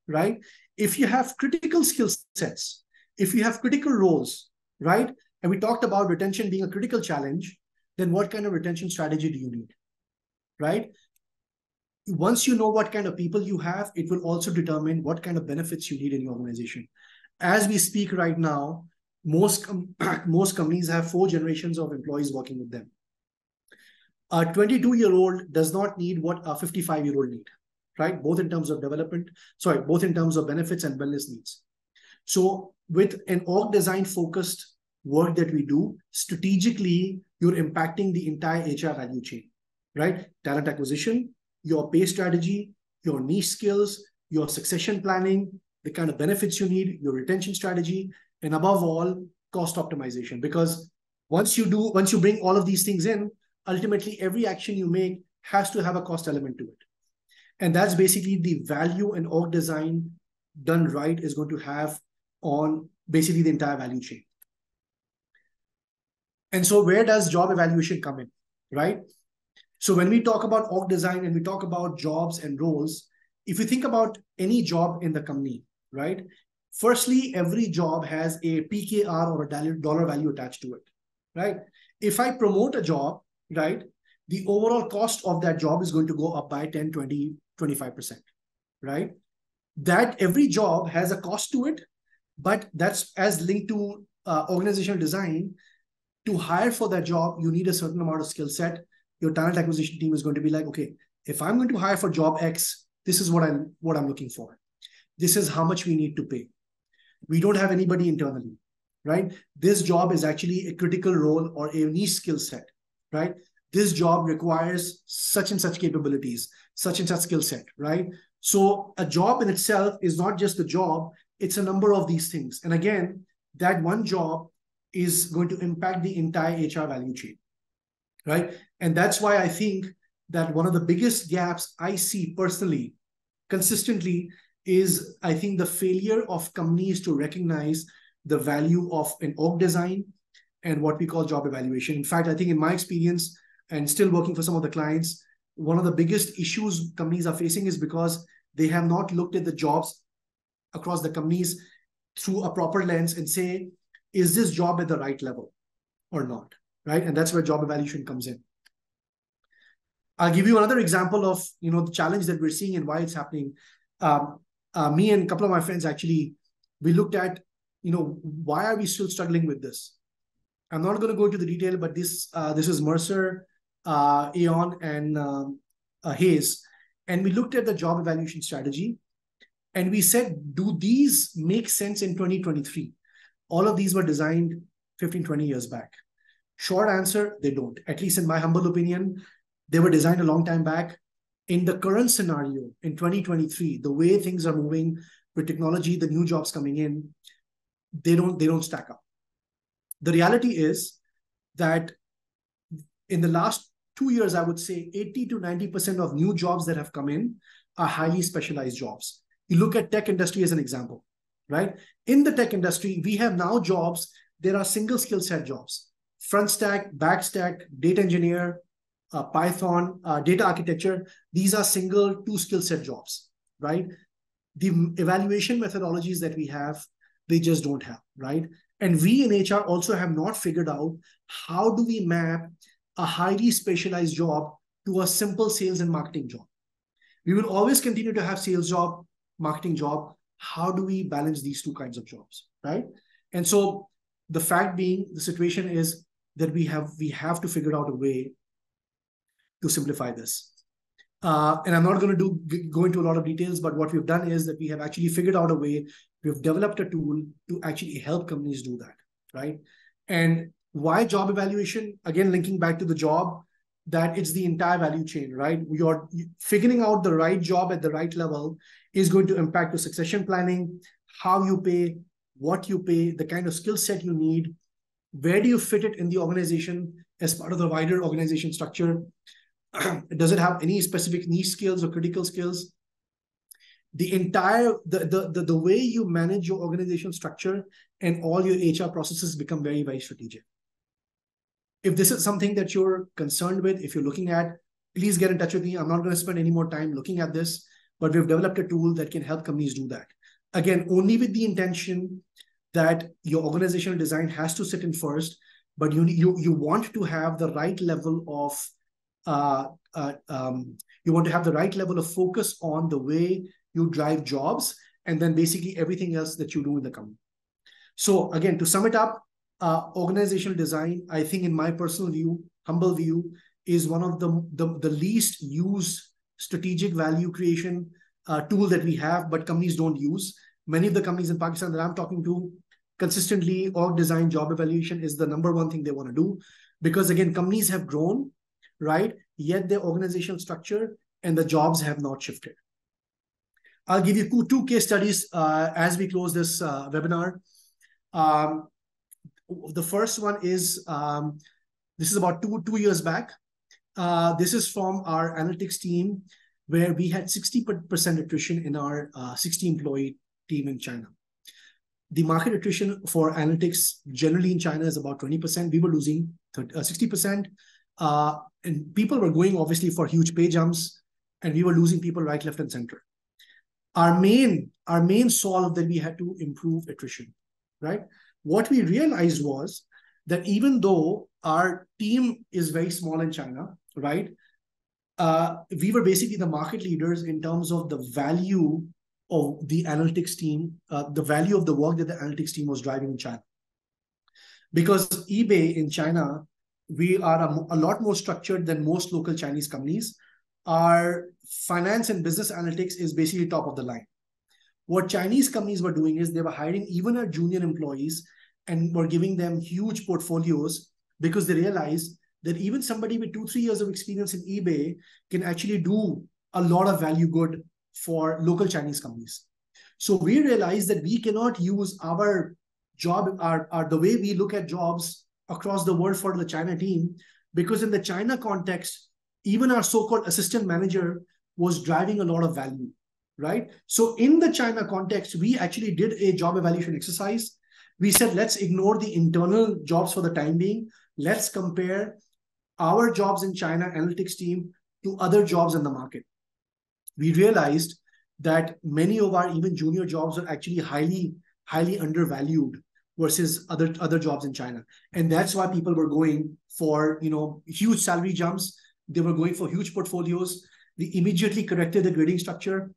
right? If you have critical skill sets, if you have critical roles, right? And we talked about retention being a critical challenge, then what kind of retention strategy do you need, right? Once you know what kind of people you have, it will also determine what kind of benefits you need in your organization. As we speak right now, most companies have 4 generations of employees working with them. A 22-year-old does not need what a 55-year-old need, right? Both in terms of both in terms of benefits and wellness needs. So with an org design focused work that we do, strategically, you're impacting the entire HR value chain, right? Talent acquisition, your pay strategy, your niche skills, your succession planning, the kind of benefits you need, your retention strategy, and above all, cost optimization. Because once you bring all of these things in, ultimately every action you make has to have a cost element to it. And that's basically the value an org design done right is going to have on basically the entire value chain. And so where does job evaluation come in, right? So when we talk about org design and we talk about jobs and roles, if you think about any job in the company, right? Firstly, every job has a PKR or a dollar value attached to it, right? If I promote a job, right, the overall cost of that job is going to go up by 10, 20, 25%, right? That every job has a cost to it, but that's as linked to organizational design. To hire for that job, you need a certain amount of skill set. Your talent acquisition team is going to be like, okay, if I'm going to hire for job X, this is what I'm looking for. This is how much we need to pay. We don't have anybody internally, right? This job is actually a critical role or a niche skill set, right? This job requires such and such capabilities, such and such skill set, right? So a job in itself is not just a job, it's a number of these things. And again, that one job is going to impact the entire HR value chain, right? And that's why I think that one of the biggest gaps I see personally, consistently, is I think the failure of companies to recognize the value of an org design and what we call job evaluation. In fact, I think in my experience and still working for some of the clients, one of the biggest issues companies are facing is because they have not looked at the jobs across the companies through a proper lens and say, is this job at the right level or not, right? And that's where job evaluation comes in. I'll give you another example of the challenge that we're seeing and why it's happening. Me and a couple of my friends actually, we looked at why are we still struggling with this? I'm not going to go into the detail, but this is Mercer, Aon, and Hayes, and we looked at the job evaluation strategy, and we said, do these make sense in 2023? All of these were designed 15, 20 years back. Short answer, they don't. At least in my humble opinion, they were designed a long time back. In the current scenario, in 2023, the way things are moving with technology, the new jobs coming in, they don't stack up. The reality is that in the last 2 years, I would say 80 to 90% of new jobs that have come in are highly specialized jobs. You look at tech industry as an example, right? In the tech industry, we have now jobs, there are single skill set jobs, front stack, back stack, data engineer, Python, data architecture. These are single 2 skill set jobs, right? The evaluation methodologies that we have, they just don't have, right? And we in HR also have not figured out how do we map a highly specialized job to a simple sales and marketing job. We will always continue to have sales job, marketing job. How do we balance these 2 kinds of jobs, right? And so the fact being, the situation is that we have to figure out a way to simplify this. And I'm not going to go into a lot of details, but what we've done is that we have actually figured out a way. We've developed a tool to actually help companies do that, right? And why job evaluation? Again, linking back to the job, that it's the entire value chain, right? You're figuring out the right job at the right level is going to impact your succession planning, how you pay, what you pay, the kind of skill set you need, where do you fit it in the organization as part of the wider organization structure? Does it have any specific niche skills or critical skills? The entire, the way you manage your organizational structure and all your HR processes become very, very strategic. If this is something that you're concerned with, if you're looking at, please get in touch with me. I'm not going to spend any more time looking at this, but we've developed a tool that can help companies do that. Again, only with the intention that your organizational design has to sit in first, but you want to have the right level of you want to have the right level of focus on the way you drive jobs, and then basically everything else that you do in the company. So again, to sum it up, organizational design, I think in my personal view, humble view, is one of the least used strategic value creation tool that we have, but companies don't use. Many of the companies in Pakistan that I'm talking to, consistently, org design, job evaluation is the number one thing they want to do. Because again, companies have grown, right? Yet their organizational structure and the jobs have not shifted. I'll give you two case studies as we close this webinar. The first one is, this is about two years back. This is from our analytics team, where we had 60% attrition in our 60-employee team in China. The market attrition for analytics generally in China is about 20%. We were losing 60%. And people were going obviously for huge pay jumps, and we were losing people right, left, and center. Our main solve that we had to improve attrition, right? What we realized was that even though our team is very small in China, right, we were basically the market leaders in terms of the value of the analytics team, the value of the work that the analytics team was driving in China. Because eBay in China, we are a lot more structured than most local Chinese companies. Our finance and business analytics is basically top of the line. What Chinese companies were doing is they were hiring even our junior employees and were giving them huge portfolios, because they realized that even somebody with 2-3 years of experience in eBay can actually do a lot of value good for local Chinese companies. So we realized that we cannot use our job, the way we look at jobs across the world for the China team, because in the China context, even our so-called assistant manager was driving a lot of value, right? So in the China context, we actually did a job evaluation exercise. We said, let's ignore the internal jobs for the time being. Let's compare our jobs in China analytics team to other jobs in the market. We realized that many of our even junior jobs are actually highly undervalued versus other jobs in China. And that's why people were going for, huge salary jumps. They were going for huge portfolios. We immediately corrected the grading structure.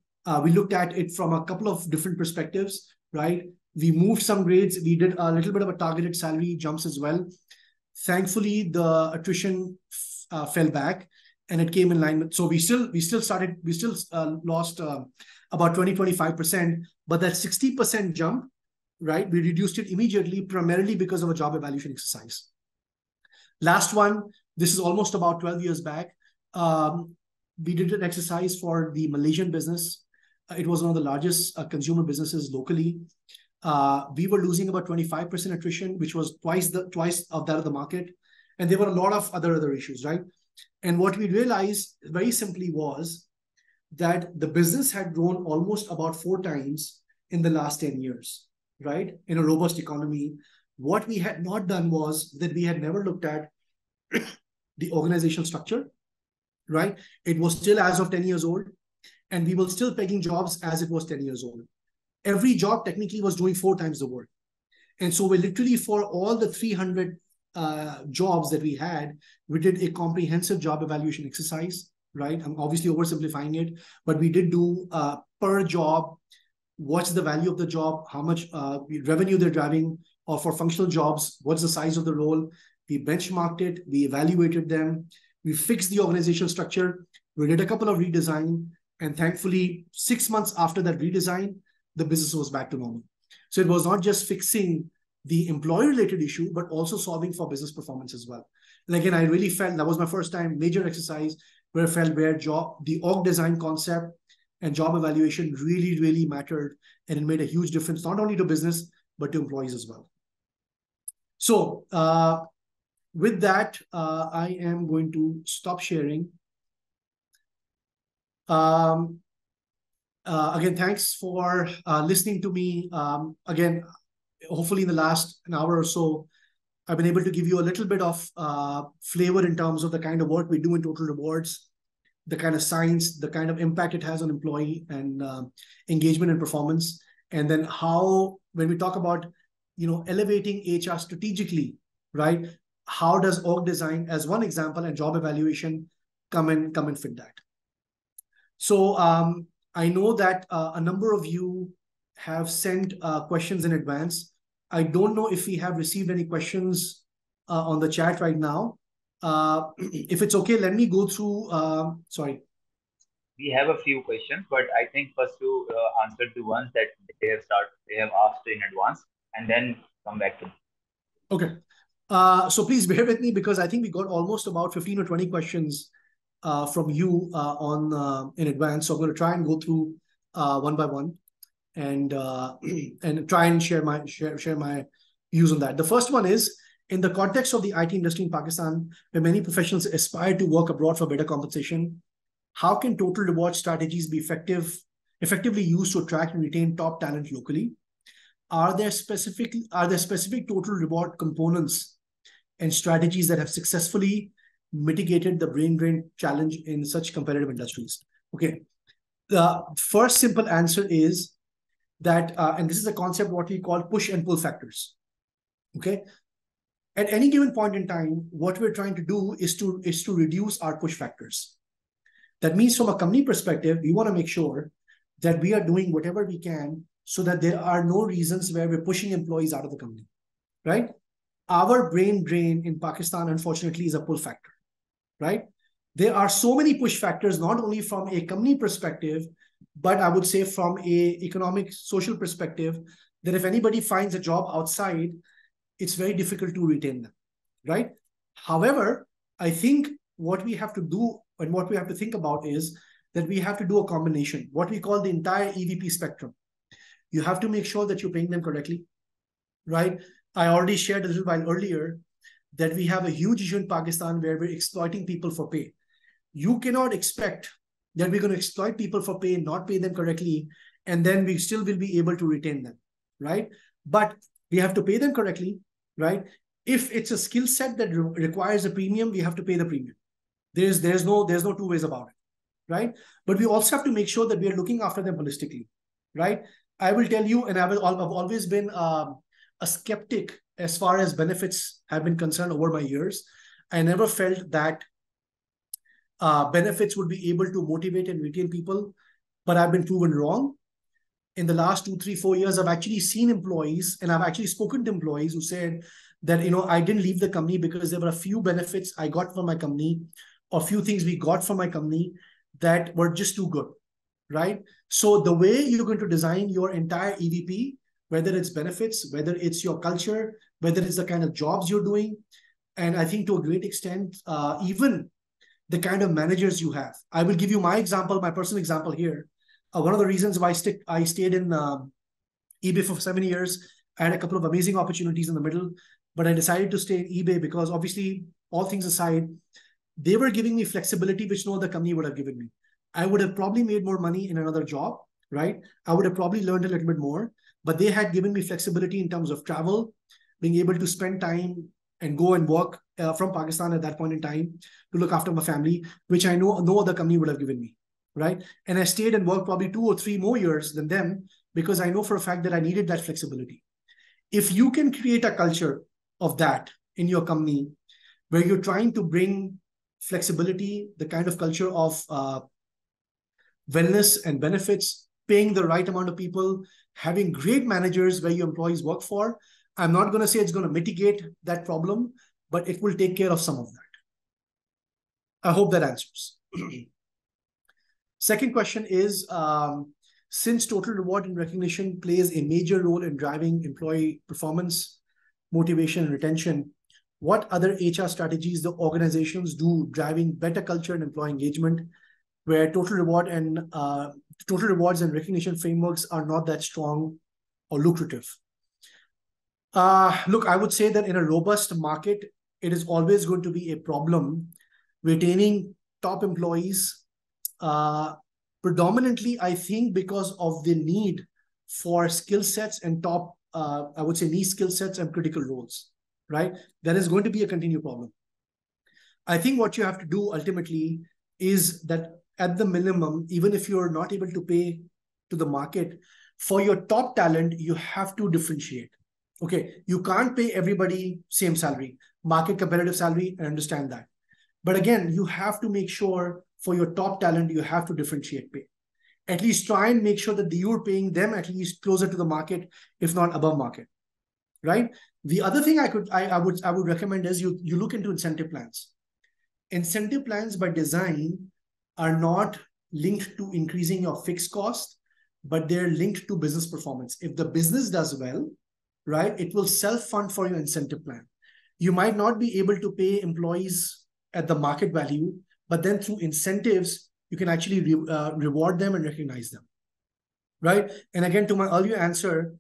We looked at it from a couple of different perspectives, right? We moved some grades. We did a little bit of a targeted salary jumps as well. Thankfully, the attrition fell back, and it came in line with. So we still lost about 20-25%, but that 60% jump, right? We reduced it immediately, primarily because of a job evaluation exercise. Last one, this is almost about 12 years back. We did an exercise for the Malaysian business. It was one of the largest consumer businesses locally. We were losing about 25% attrition, which was twice of that of the market. And there were a lot of other issues, right? And what we realized very simply was that the business had grown almost about 4 times in the last 10 years, right? In a robust economy. What we had not done was that we had never looked at the organizational structure, right? It was still as of 10 years old, and we were still pegging jobs as it was 10 years old. Every job technically was doing 4 times the work. And so we literally, for all the 300 jobs that we had, we did a comprehensive job evaluation exercise, right? I'm obviously oversimplifying it, but we did do per job, what's the value of the job, how much revenue they're driving, or for functional jobs, what's the size of the role. We benchmarked it, we evaluated them, we fixed the organizational structure, we did a couple of redesign, and thankfully 6 months after that redesign, the business was back to normal. So it was not just fixing the employee-related issue, but also solving for business performance as well. And again, I really felt that was my first time major exercise where I felt the org design concept and job evaluation really mattered, and it made a huge difference, not only to business, but to employees as well. So with that, I am going to stop sharing. Again, thanks for listening to me. Again, hopefully in the last an hour or so, I've been able to give you a little bit of flavor in terms of the kind of work we do in Total Rewards, the kind of science, the kind of impact it has on employee and engagement and performance. And then how, when we talk about, elevating HR strategically, right? how does org design as one example and job evaluation come and fit that. So I know that a number of you have sent questions in advance. I don't know if we have received any questions on the chat right now. If it's okay, let me go through. Sorry. We have a few questions, but I think first to answer the ones that they have asked in advance, and then come back to. Okay. So please bear with me because I think we got almost about 15 or 20 questions from you on in advance. So I'm going to try and go through one by one and and try and share my views on that. The first one is in the context of the IT industry in Pakistan, where many professionals aspire to work abroad for better compensation. How can total reward strategies be effectively used to attract and retain top talent locally? Are there specific total reward components and strategies that have successfully mitigated the brain drain challenge in such competitive industries? Okay, the first simple answer is that, and this is a concept what we call push and pull factors. Okay, at any given point in time, what we're trying to do is to reduce our push factors. That means from a company perspective, we want to make sure that we are doing whatever we can so that there are no reasons where we're pushing employees out of the company, right? Our brain drain in Pakistan, unfortunately, is a pull factor, right? There are so many push factors, not only from a company perspective, but I would say from a economic, social perspective, that if anybody finds a job outside, it's very difficult to retain them, right? However, I think what we have to do and what we have to think about is that we have to do a combination, what we call the entire EVP spectrum. You have to make sure that you're paying them correctly, right? I already shared a little while earlier that we have a huge issue in Pakistan where we're exploiting people for pay. You cannot expect that we're going to exploit people for pay, not pay them correctly, and then we still will be able to retain them, right? But we have to pay them correctly, right? If it's a skill set that requires a premium, we have to pay the premium. There's no two ways about it, right? But we also have to make sure that we are looking after them holistically, right? I will tell you, and I've always been a skeptic as far as benefits have been concerned over my years. I never felt that benefits would be able to motivate and retain people, but I've been proven wrong. In the last 2, 3, 4 years, I've actually seen employees, and I've actually spoken to employees who said that, I didn't leave the company because there were a few benefits I got from my company, or a few things we got from my company that were just too good, right? So the way you're going to design your entire EVP, whether it's benefits, whether it's your culture, whether it's the kind of jobs you're doing, and I think to a great extent, even the kind of managers you have. I will give you my example, my personal example here. One of the reasons why I stayed in eBay for 7 years, I had a couple of amazing opportunities in the middle, but I decided to stay in eBay because obviously, all things aside, they were giving me flexibility which no other company would have given me. I would have probably made more money in another job, right? I would have probably learned a little bit more, but they had given me flexibility in terms of travel, being able to spend time and go and work from Pakistan at that point in time to look after my family, which I know no other company would have given me, right? And I stayed and worked probably 2 or 3 more years than them because I know for a fact that I needed that flexibility. If you can create a culture of that in your company where you're trying to bring flexibility, the kind of culture of wellness and benefits, paying the right amount of people, having great managers where your employees work for, I'm not going to say it's going to mitigate that problem, but it will take care of some of that. I hope that answers. Second question is, since total reward and recognition plays a major role in driving employee performance, motivation, and retention, what other HR strategies the organizations do driving better culture and employee engagement, where total rewards and recognition frameworks are not that strong or lucrative? Look, I would say that in a robust market, it is always going to be a problem retaining top employees, predominantly, I think, because of the need for skill sets and top, I would say, niche skill sets and critical roles, right? That is going to be a continued problem. I think what you have to do ultimately is that at the minimum, even if you're not able to pay to the market, for your top talent, you have to differentiate. Okay, you can't pay everybody same salary. market competitive salary, I understand that. But again, you have to make sure for your top talent, you have to differentiate pay. At least try and make sure that you're paying them at least closer to the market, if not above market, right? The other thing I would recommend is you look into incentive plans. Incentive plans by design are not linked to increasing your fixed cost, but they're linked to business performance. If the business does well, right, it will self-fund for your incentive plan. You might not be able to pay employees at the market value, but then through incentives, you can actually reward them and recognize them, right? And again, to my earlier answer,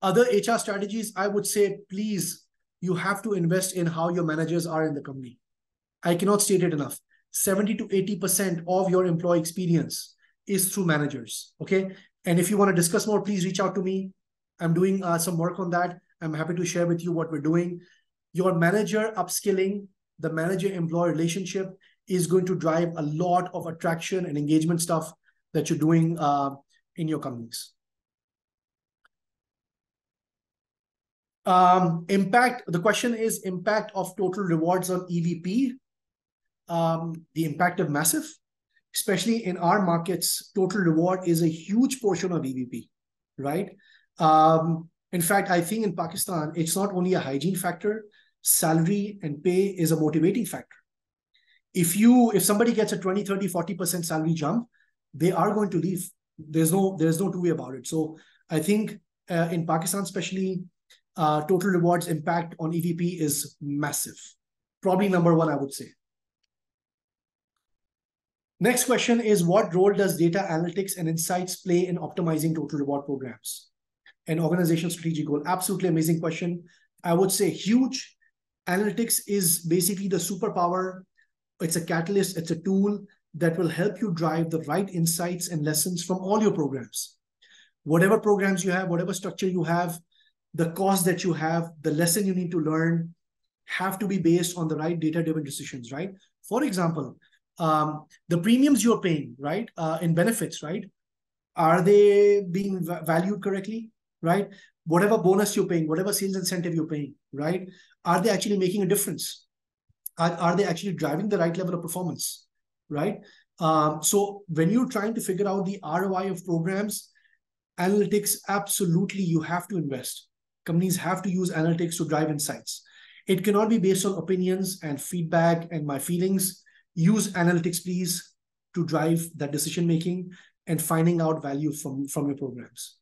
other HR strategies, I would say, please, you have to invest in how your managers are in the company. I cannot state it enough. 70 to 80% of your employee experience is through managers, okay? And if you want to discuss more, please reach out to me. I'm doing some work on that. I'm happy to share with you what we're doing. Your manager upskilling, the manager-employee relationship is going to drive a lot of attraction and engagement stuff that you're doing in your companies. Impact, the question is impact of total rewards on EVP. The impact is massive, especially in our markets. Total reward is a huge portion of EVP, right? In fact, I think in Pakistan, it's not only a hygiene factor, salary and pay is a motivating factor. If somebody gets a 20, 30, 40% salary jump, they are going to leave. There's no two way about it. So I think in Pakistan, especially, total rewards impact on EVP is massive. Probably number one, I would say. Next question is, what role does data analytics and insights play in optimizing total reward programs and organization strategic goal? Absolutely amazing question. I would say huge. Analytics is basically the superpower. It's a catalyst. It's a tool that will help you drive the right insights and lessons from all your programs. Whatever programs you have, whatever structure you have, the cost that you have, the lesson you need to learn have to be based on the right data-driven decisions, right? For example, the premiums you're paying, right, in benefits, right? Are they being valued correctly, right? Whatever bonus you're paying, whatever sales incentive you're paying, right? Are they actually making a difference? Are they actually driving the right level of performance, right? So when you're trying to figure out the ROI of programs, analytics, absolutely, you have to invest. Companies have to use analytics to drive insights. It cannot be based on opinions and feedback and my feelings. Use analytics, please, to drive that decision-making and finding out value from your programs.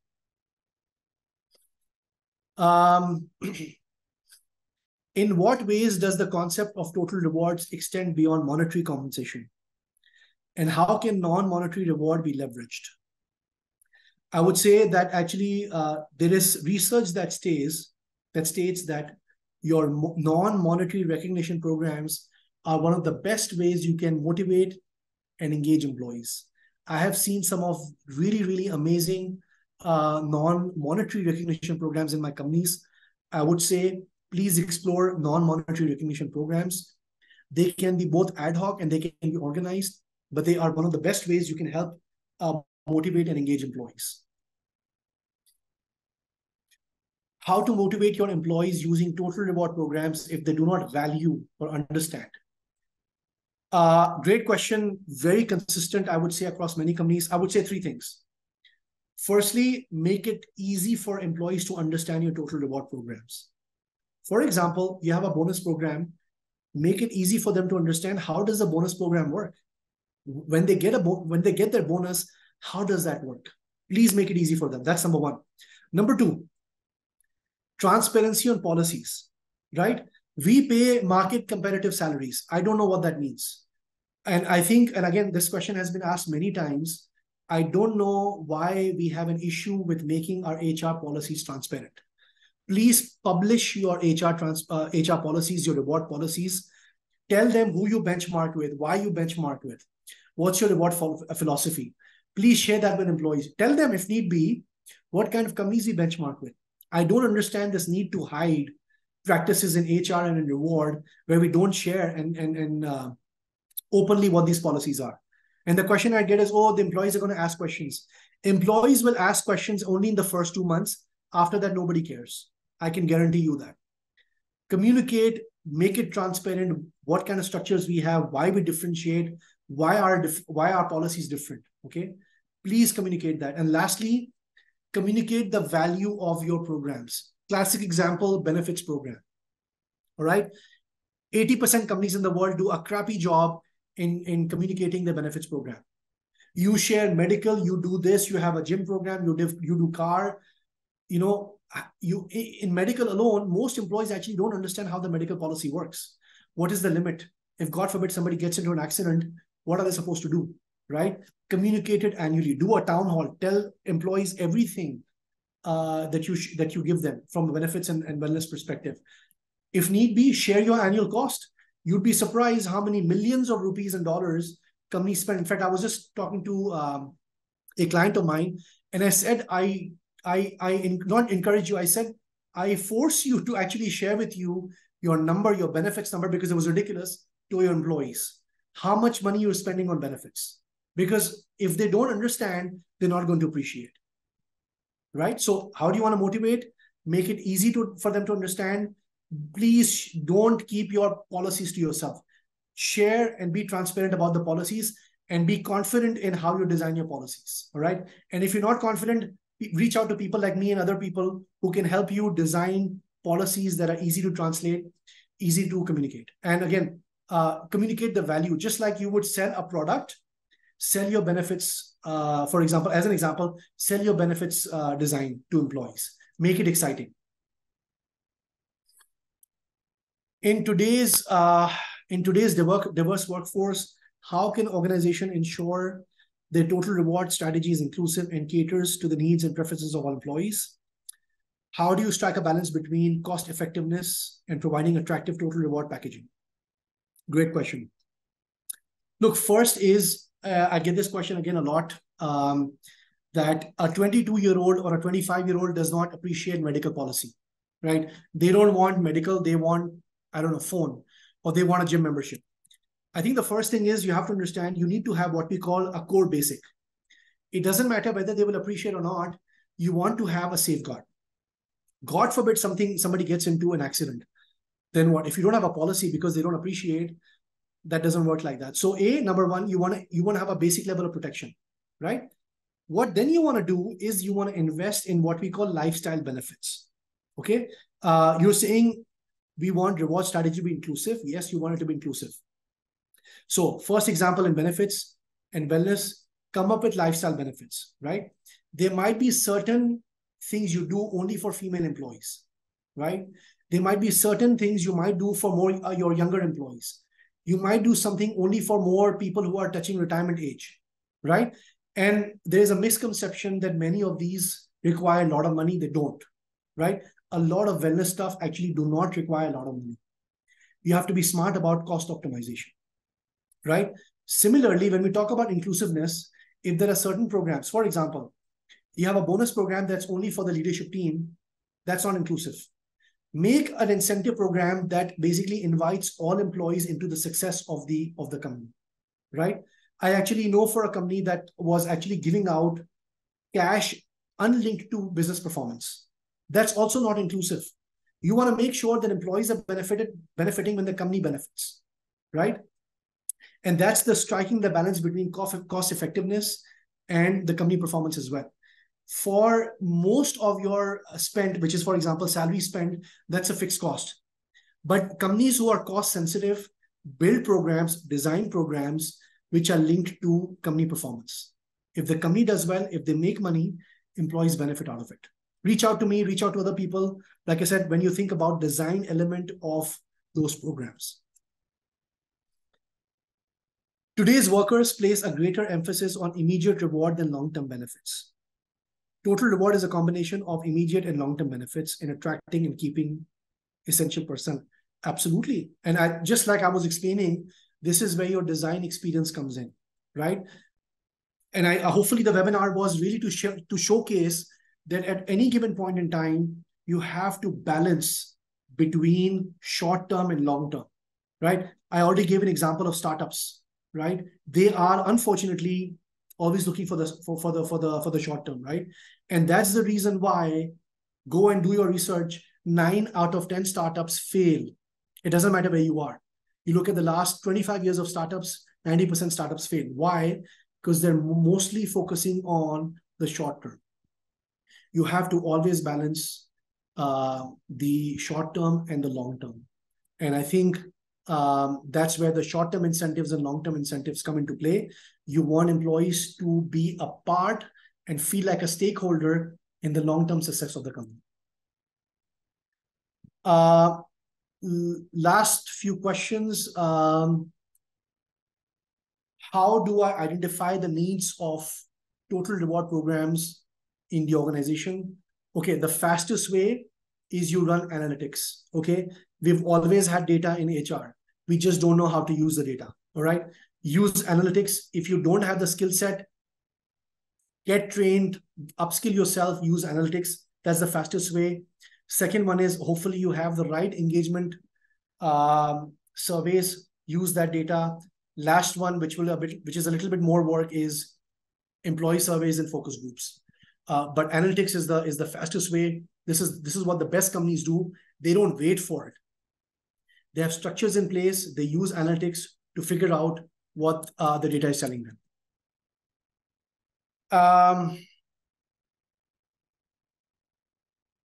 In what ways does the concept of total rewards extend beyond monetary compensation? And how can non-monetary reward be leveraged? I would say that actually there is research that states that your non-monetary recognition programs are one of the best ways you can motivate and engage employees. I have seen some of really, really amazing non-monetary recognition programs in my companies. I would say, please explore non-monetary recognition programs. They can be both ad hoc and they can be organized, but they are one of the best ways you can help motivate and engage employees. How to motivate your employees using total reward programs if they do not value or understand? Great question. Very consistent, I would say, across many companies. I would say three things. Firstly, make it easy for employees to understand your total reward programs. For example, you have a bonus program. Make it easy for them to understand how does the bonus program work. When they get their bonus, how does that work? Please make it easy for them. That's number one. Number two, transparency on policies, right? We pay market competitive salaries. I don't know what that means. And I think, and again, this question has been asked many times. I don't know why we have an issue with making our HR policies transparent. Please publish your HR policies, your reward policies. Tell them who you benchmark with, why you benchmark with, what's your reward philosophy. Please share that with employees. Tell them, if need be, what kind of companies we benchmark with. I don't understand this need to hide practices in HR and in reward where we don't share and openly what these policies are. And the question I get is, oh, the employees are going to ask questions. Employees will ask questions only in the first 2 months. After that, nobody cares. I can guarantee you that. Communicate make it transparent, what kind of structures we have, why we differentiate, why our policy is different. Okay, please communicate that. And lastly, communicate the value of your programs. Classic example, benefits program. All right, 80% companies in the world do a crappy job in communicating the benefits program. You share medical, you do this, you have a gym program, you do car. You know, you in medical alone, most employees actually don't understand how the medical policy works. What is the limit? If God forbid somebody gets into an accident, what are they supposed to do? Right? Communicate it annually. Do a town hall. Tell employees everything that you give them from a benefits and wellness perspective. If need be, share your annual cost. You'd be surprised how many millions of rupees and dollars companies spend. In fact, I was just talking to a client of mine, and I said, I not encourage you. I said, I force you to actually share with you your number, your benefits number, because it was ridiculous, to your employees. How much money you're spending on benefits. Because if they don't understand, they're not going to appreciate. Right? So how do you want to motivate? Make it easy for them to understand. Please don't keep your policies to yourself. Share and be transparent about the policies and be confident in how you design your policies. All right. And if you're not confident, reach out to people like me and other people who can help you design policies that are easy to translate, easy to communicate. And again, communicate the value, just like you would sell a product, sell your benefits. For example, as an example, sell your benefits design to employees. Make it exciting. In today's diverse workforce, how can organization ensure their total reward strategy is inclusive and caters to the needs and preferences of all employees? How do you strike a balance between cost effectiveness and providing attractive total reward packaging? Great question. Look, first is, I get this question again a lot, that a 22-year-old or a 25-year-old does not appreciate medical policy, right? They don't want medical, they want, I don't know, phone, or they want a gym membership. I think the first thing is you have to understand you need to have what we call a core basic. It doesn't matter whether they will appreciate or not. You want to have a safeguard. God forbid somebody gets into an accident. Then what? If you don't have a policy because they don't appreciate, that doesn't work like that. So number one, you want to have a basic level of protection, right? What then you want to do is you want to invest in what we call lifestyle benefits. Okay. You're saying we want reward strategy to be inclusive. Yes, you want it to be inclusive. So first example in benefits and wellness, come up with lifestyle benefits, right? There might be certain things you do only for female employees, right? There might be certain things you might do for more your younger employees. You might do something only for more people who are touching retirement age, right? And there's a misconception that many of these require a lot of money. They don't, right? A lot of wellness stuff actually do not require a lot of money. You have to be smart about cost optimization, right? Similarly, when we talk about inclusiveness, if there are certain programs, for example, you have a bonus program that's only for the leadership team, that's not inclusive. Make an incentive program that basically invites all employees into the success of the company, right? I actually know for a company that was actually giving out cash unlinked to business performance. That's also not inclusive. You want to make sure that employees are benefiting when the company benefits, right? And that's the striking the balance between cost effectiveness and the company performance as well. For most of your spend, which is, for example, salary spend, that's a fixed cost. But companies who are cost sensitive build programs, design programs, which are linked to company performance. If the company does well, if they make money, employees benefit out of it. Reach out to me, reach out to other people. Like I said, when you think about design element of those programs. Today's workers place a greater emphasis on immediate reward than long-term benefits. Total reward is a combination of immediate and long-term benefits in attracting and keeping essential personnel. Absolutely. And just like I was explaining, this is where your design experience comes in, right? And hopefully the webinar was really to showcase that at any given point in time, you have to balance between short-term and long-term, right? I already gave an example of startups, right? They are unfortunately always looking for the short term, right? And that's the reason why, go and do your research, 9 out of 10 startups fail It doesn't matter where you are. You look at the last 25 years of startups, 90% startups fail. Why? Because they're mostly focusing on the short term. You have to always balance the short term and the long term. And I think that's where the short term incentives and long term incentives come into play. You want employees to be a part and feel like a stakeholder in the long term success of the company. Last few questions. How do I identify the needs of total reward programs in the organization? Okay, the fastest way is you run analytics. Okay, we've always had data in HR. We just don't know how to use the data. All right, use analytics. If you don't have the skill set, get trained, upskill yourself, use analytics. That's the fastest way. Second one is hopefully you have the right engagement surveys, use that data. Last one, which is a little bit more work, is employee surveys and focus groups. But analytics is the fastest way. This is what the best companies do. They don't wait for it. They have structures in place. They use analytics to figure out what the data is telling them.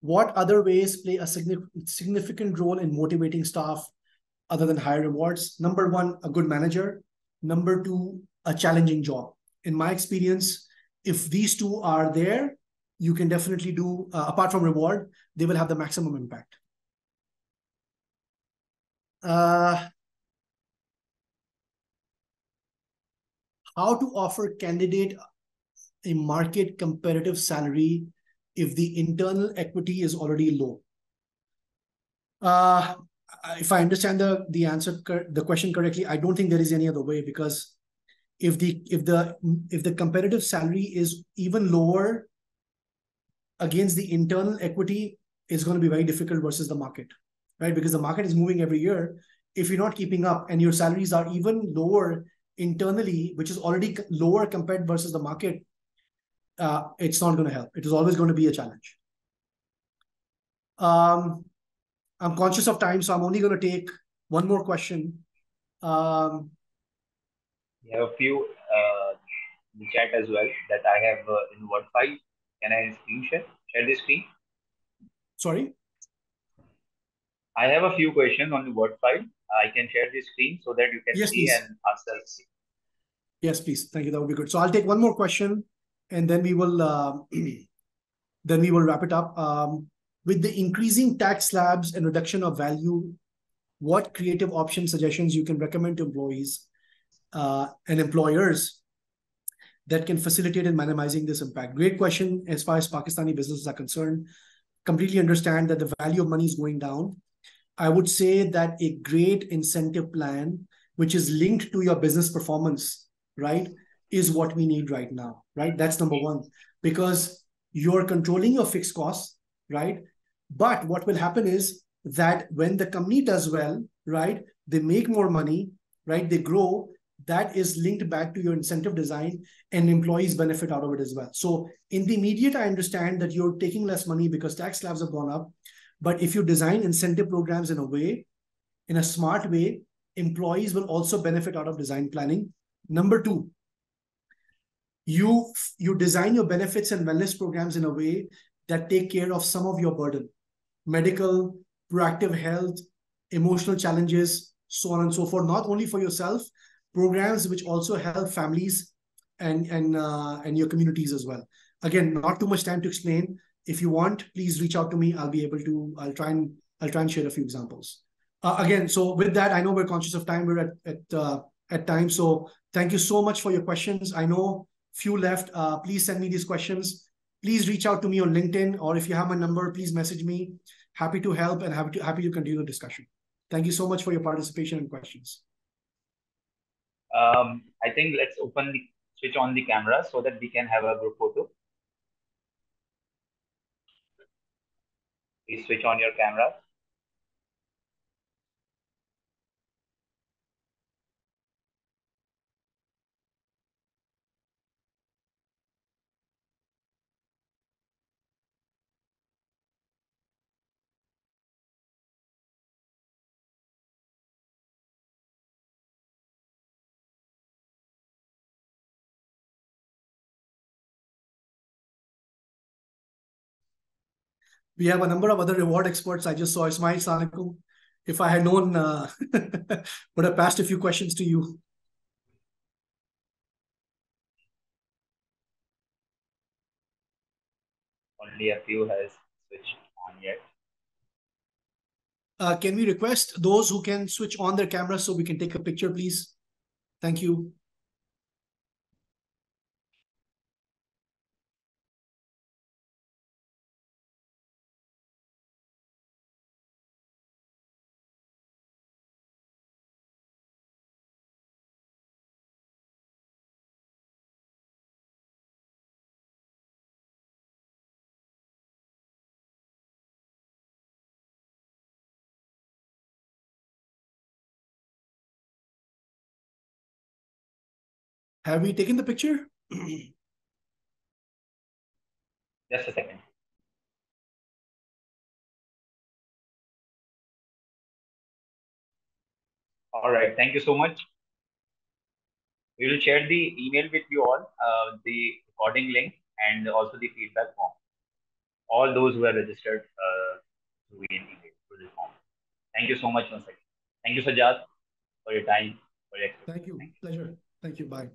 What other ways play a significant role in motivating staff other than higher rewards? Number one, a good manager. Number two, a challenging job. In my experience, if these two are there, you can definitely do, apart from reward, they will have the maximum impact. How to offer candidate a market competitive salary if the internal equity is already low? If I understand the question correctly, I don't think there is any other way, because if the competitive salary is even lower against the internal equity, it's going to be very difficult versus the market, right? Because the market is moving every year. If you're not keeping up and your salaries are even lower internally, which is already lower compared versus the market, it's not going to help. It is always going to be a challenge. I'm conscious of time, so I'm only going to take one more question. We have a few in the chat as well that I have in Word file. Can I screen share? Share the screen? Sorry? I have a few questions on the Word file. I can share the screen so that you can Yes, see please. and answer. Yes, please. Thank you. That would be good. So I'll take one more question, and then we will wrap it up. With the increasing tax slabs and reduction of value, what creative option suggestions you can recommend to employees and employers that can facilitate in minimizing this impact? Great question. As far as Pakistani businesses are concerned, completely understand that the value of money is going down. I would say that a great incentive plan, which is linked to your business performance, right, is what we need right now, right? That's number one, because you're controlling your fixed costs, right? But what will happen is that when the company does well, right, they make more money, right, they grow, that is linked back to your incentive design, and employees benefit out of it as well. So in the immediate, I understand that you're taking less money because tax slabs have gone up. But if you design incentive programs in a smart way, employees will also benefit out of design planning. Number two, you design your benefits and wellness programs in a way that take care of some of your burden: medical, proactive health, emotional challenges, so on and so forth. Not only for yourself, programs which also help families and your communities as well. Again, not too much time to explain. If you want, please reach out to me. I'll try and share a few examples. Again, so with that, I know we're conscious of time. We're at time. So thank you so much for your questions. I know few left. Please send me these questions. Please reach out to me on LinkedIn, or if you have my number, please message me. Happy to help and happy to continue the discussion. Thank you so much for your participation and questions. I think let's switch on the camera so that we can have a group photo. Please switch on your camera. We have a number of other reward experts. I just saw Ismail Sanikum. If I had known, would have passed a few questions to you. Only a few has switched on yet. Can we request those who can switch on their camera so we can take a picture, please? Thank you. Have we taken the picture? Just a second. All right. Thank you so much. We will share the email with you all, the recording link, and also the feedback form. All those who are registered through email through this form. Thank you so much once again. Thank you, Sajjad, for your time, for your expertise. Thank you. Thank you. Pleasure. Thank you. Bye.